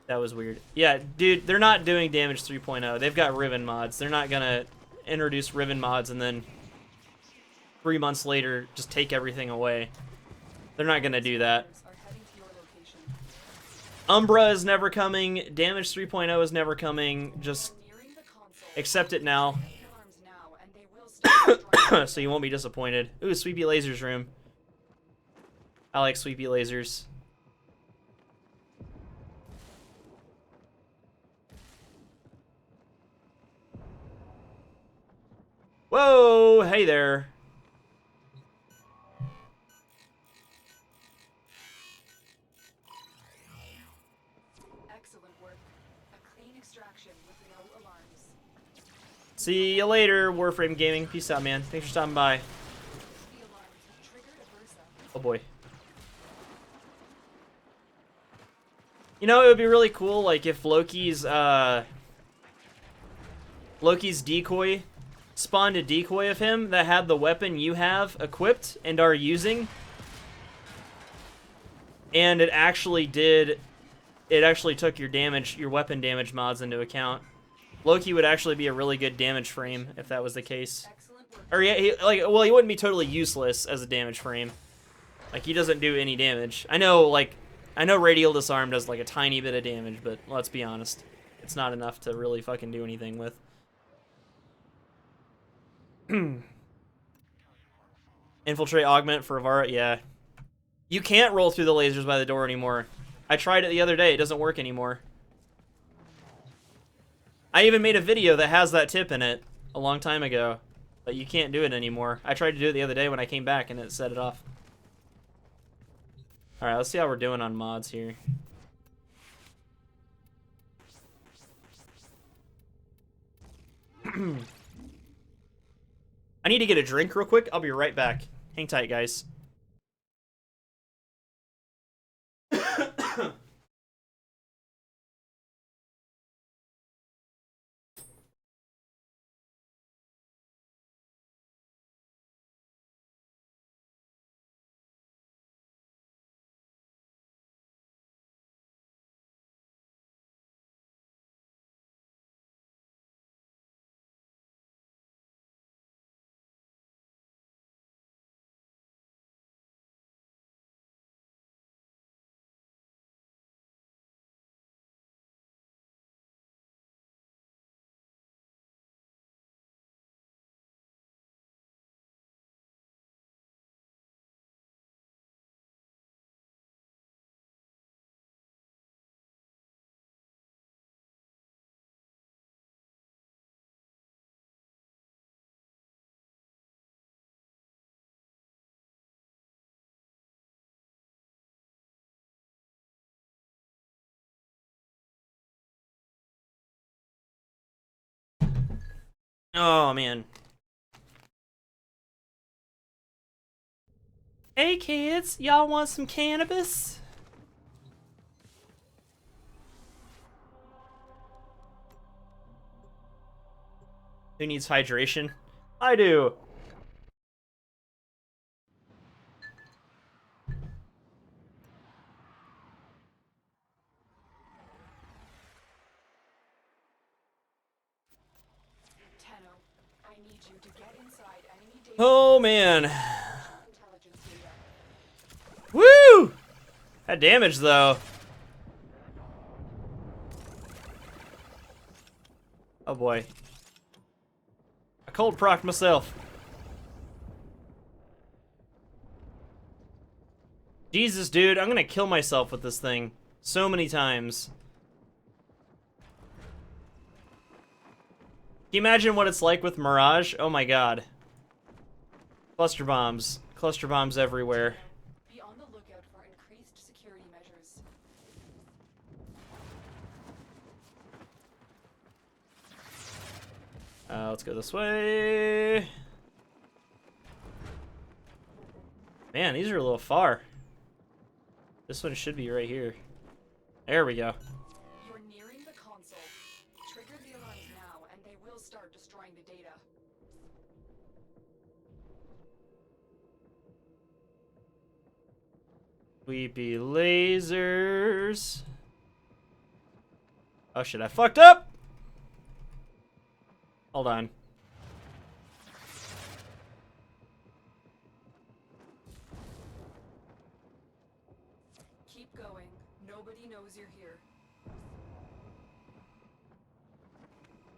That was weird. Yeah, dude, they're not doing Damage 3.0. They've got Riven Mods. They're not gonna introduce Riven Mods and then 3 months later just take everything away. They're not gonna do that. Umbra is never coming. Damage 3.0 is never coming. Just accept it now. So you won't be disappointed. Ooh, Sweepy Lasers room. I like Sweepy Lasers. Whoa, hey there. Excellent work. A clean extraction with no alarms. See you later, Warframe Gaming. Peace out, man. Thanks for stopping by. The alarms have triggered a burst. Oh boy. You know, it would be really cool, like, if Loki's decoy spawned a decoy of him that had the weapon you have equipped and are using. And it actually took your damage, your weapon damage mods into account. Loki would actually be a really good damage frame if that was the case. Or yeah, he wouldn't be totally useless as a damage frame. Like, he doesn't do any damage. I know Radial Disarm does like a tiny bit of damage, but let's be honest, it's not enough to really fucking do anything with. Infiltrate augment for Avara, yeah. You can't roll through the lasers by the door anymore. I tried it the other day, it doesn't work anymore. I even made a video that has that tip in it a long time ago, but you can't do it anymore. I tried to do it the other day when I came back and it set it off. Alright, let's see how we're doing on mods here. I need to get a drink real quick. I'll be right back. Hang tight, guys. Oh, man. Hey, kids. Y'all want some cannabis? Who needs hydration? I do. Oh, man. That damage, though. Oh, boy. I cold proc myself. Jesus, dude, I'm gonna kill myself with this thing so many times. Can you imagine what it's like with Mirage? Oh my god. Cluster bombs. Cluster bombs everywhere. Be on the lookout for increased security measures. Let's go this way. Man, these are a little far. This one should be right here. There we go. You're nearing the console. Trigger the alarms now, and they will start destroying the data. Weepy lasers. Oh shit, I fucked up! Hold on. Keep going. Nobody knows you're here.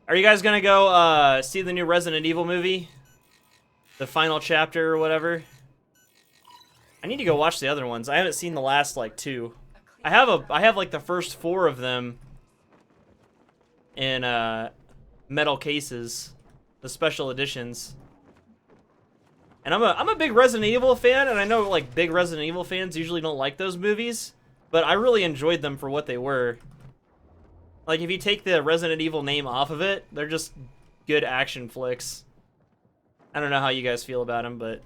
Are you guys gonna go see the new Resident Evil movie? The final chapter or whatever? I need to go watch the other ones. I haven't seen the last like 2. I have like the first 4 of them in metal cases, the special editions. And I'm a big Resident Evil fan, and I know like big Resident Evil fans usually don't like those movies, but I really enjoyed them for what they were. Like if you take the Resident Evil name off of it, they're just good action flicks. I don't know how you guys feel about them, but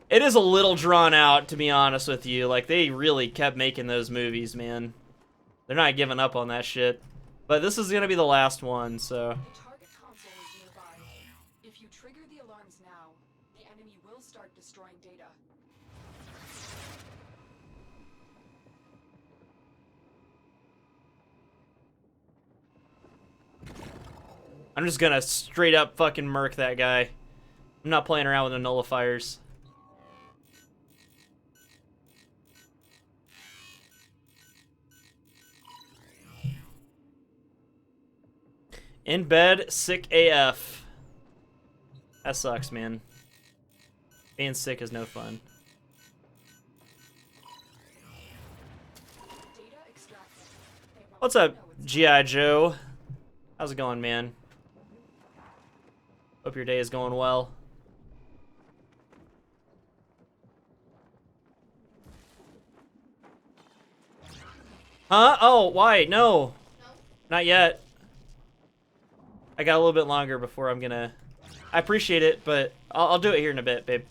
it is a little drawn out, to be honest with you. Like they really kept making those movies, man. They're not giving up on that shit. But this is gonna be the last one, so. The target console is nearby. If you trigger the alarms now, the enemy will start destroying data. I'm just gonna straight up fucking murk that guy. I'm not playing around with the nullifiers. In bed, sick AF. That sucks, man. Being sick is no fun. Data extracted. They won't What's up, know it's G.I. Joe? How's it going, man? Hope your day is going well. Huh? Oh, why? No. Not yet. I got a little bit longer before I'm gonna... I appreciate it, but I'll do it here in a bit, babe.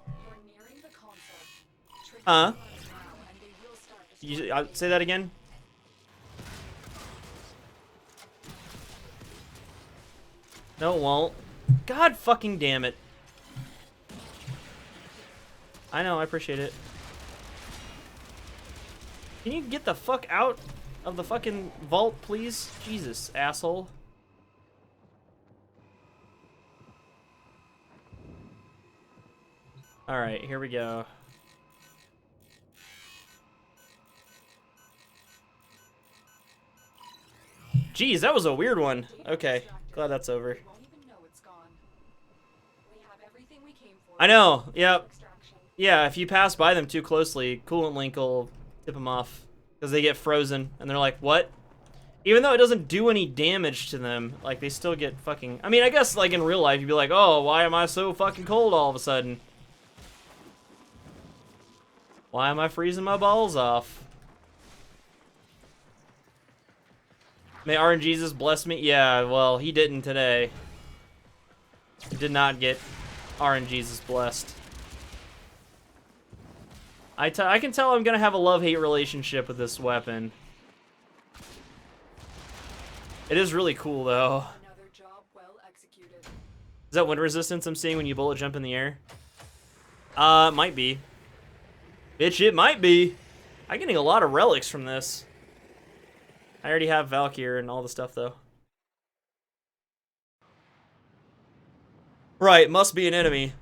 You're nearing the console. Trigger Huh? the alarms now, and they will start destroying You, say that again? No, it won't. God fucking damn it. I know, I appreciate it. Can you get the fuck out of the fucking vault, please? Jesus, asshole. Alright, here we go. Jeez, that was a weird one. Okay, glad that's over. You won't even know it's gone. We have everything we came for. I know, yep. Extraction. Yeah, if you pass by them too closely, Coolant Link will tip them off. Because they get frozen, and they're like, what? Even though it doesn't do any damage to them, like, they still get fucking... I mean, I guess, like, in real life, you'd be like, oh, why am I so fucking cold all of a sudden? Why am I freezing my balls off? May RNGesus bless me? Yeah, well, he didn't today. He did not get RNGesus blessed. I can tell I'm gonna have a love-hate relationship with this weapon. It is really cool, though. Another job well executed. Is that wind resistance I'm seeing when you bullet jump in the air? Might be. Bitch, it might be. I'm getting a lot of relics from this. I already have Valkyr and all the stuff, though. Right, must be an enemy.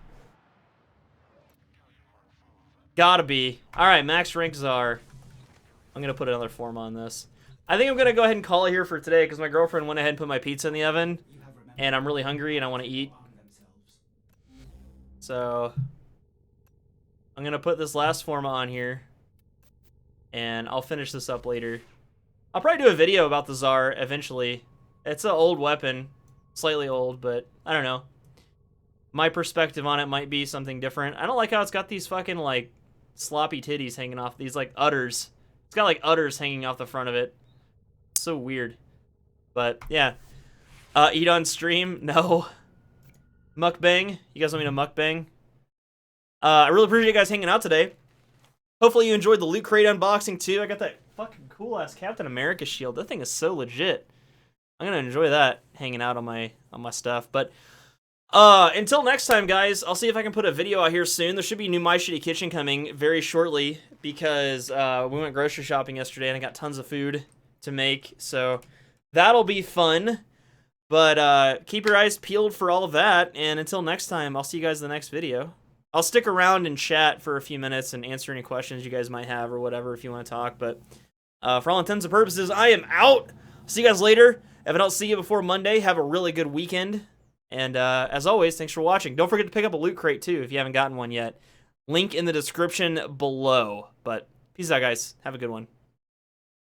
Gotta be. Alright, max rank Czar. I'm gonna put another form on this. I think I'm gonna go ahead and call it here for today because my girlfriend went ahead and put my pizza in the oven. You have remembered And I'm really hungry and I want to eat. among themselves. So I'm gonna put this last forma on here, and I'll finish this up later. I'll probably do a video about the Czar eventually. It's an old weapon, slightly old, but I don't know. My perspective on it might be something different. I don't like how it's got these fucking like sloppy titties hanging off, these like udders. It's got like udders hanging off the front of it. So weird. But yeah. Eat on stream? No. Mukbang? You guys want me to mukbang? I really appreciate you guys hanging out today. Hopefully you enjoyed the Loot Crate unboxing too. I got that fucking cool ass Captain America shield. That thing is so legit. I'm gonna enjoy that hanging out on my stuff. But until next time, guys, I'll see if I can put a video out here soon. There should be a new My Shitty Kitchen coming very shortly because we went grocery shopping yesterday and I got tons of food to make. So that'll be fun. But keep your eyes peeled for all of that. And until next time, I'll see you guys in the next video. I'll stick around and chat for a few minutes and answer any questions you guys might have or whatever if you want to talk. But for all intents and purposes, I am out. See you guys later. If I don't see you before Monday, have a really good weekend. And as always, thanks for watching. Don't forget to pick up a Loot Crate too if you haven't gotten one yet. Link in the description below. But peace out, guys. Have a good one.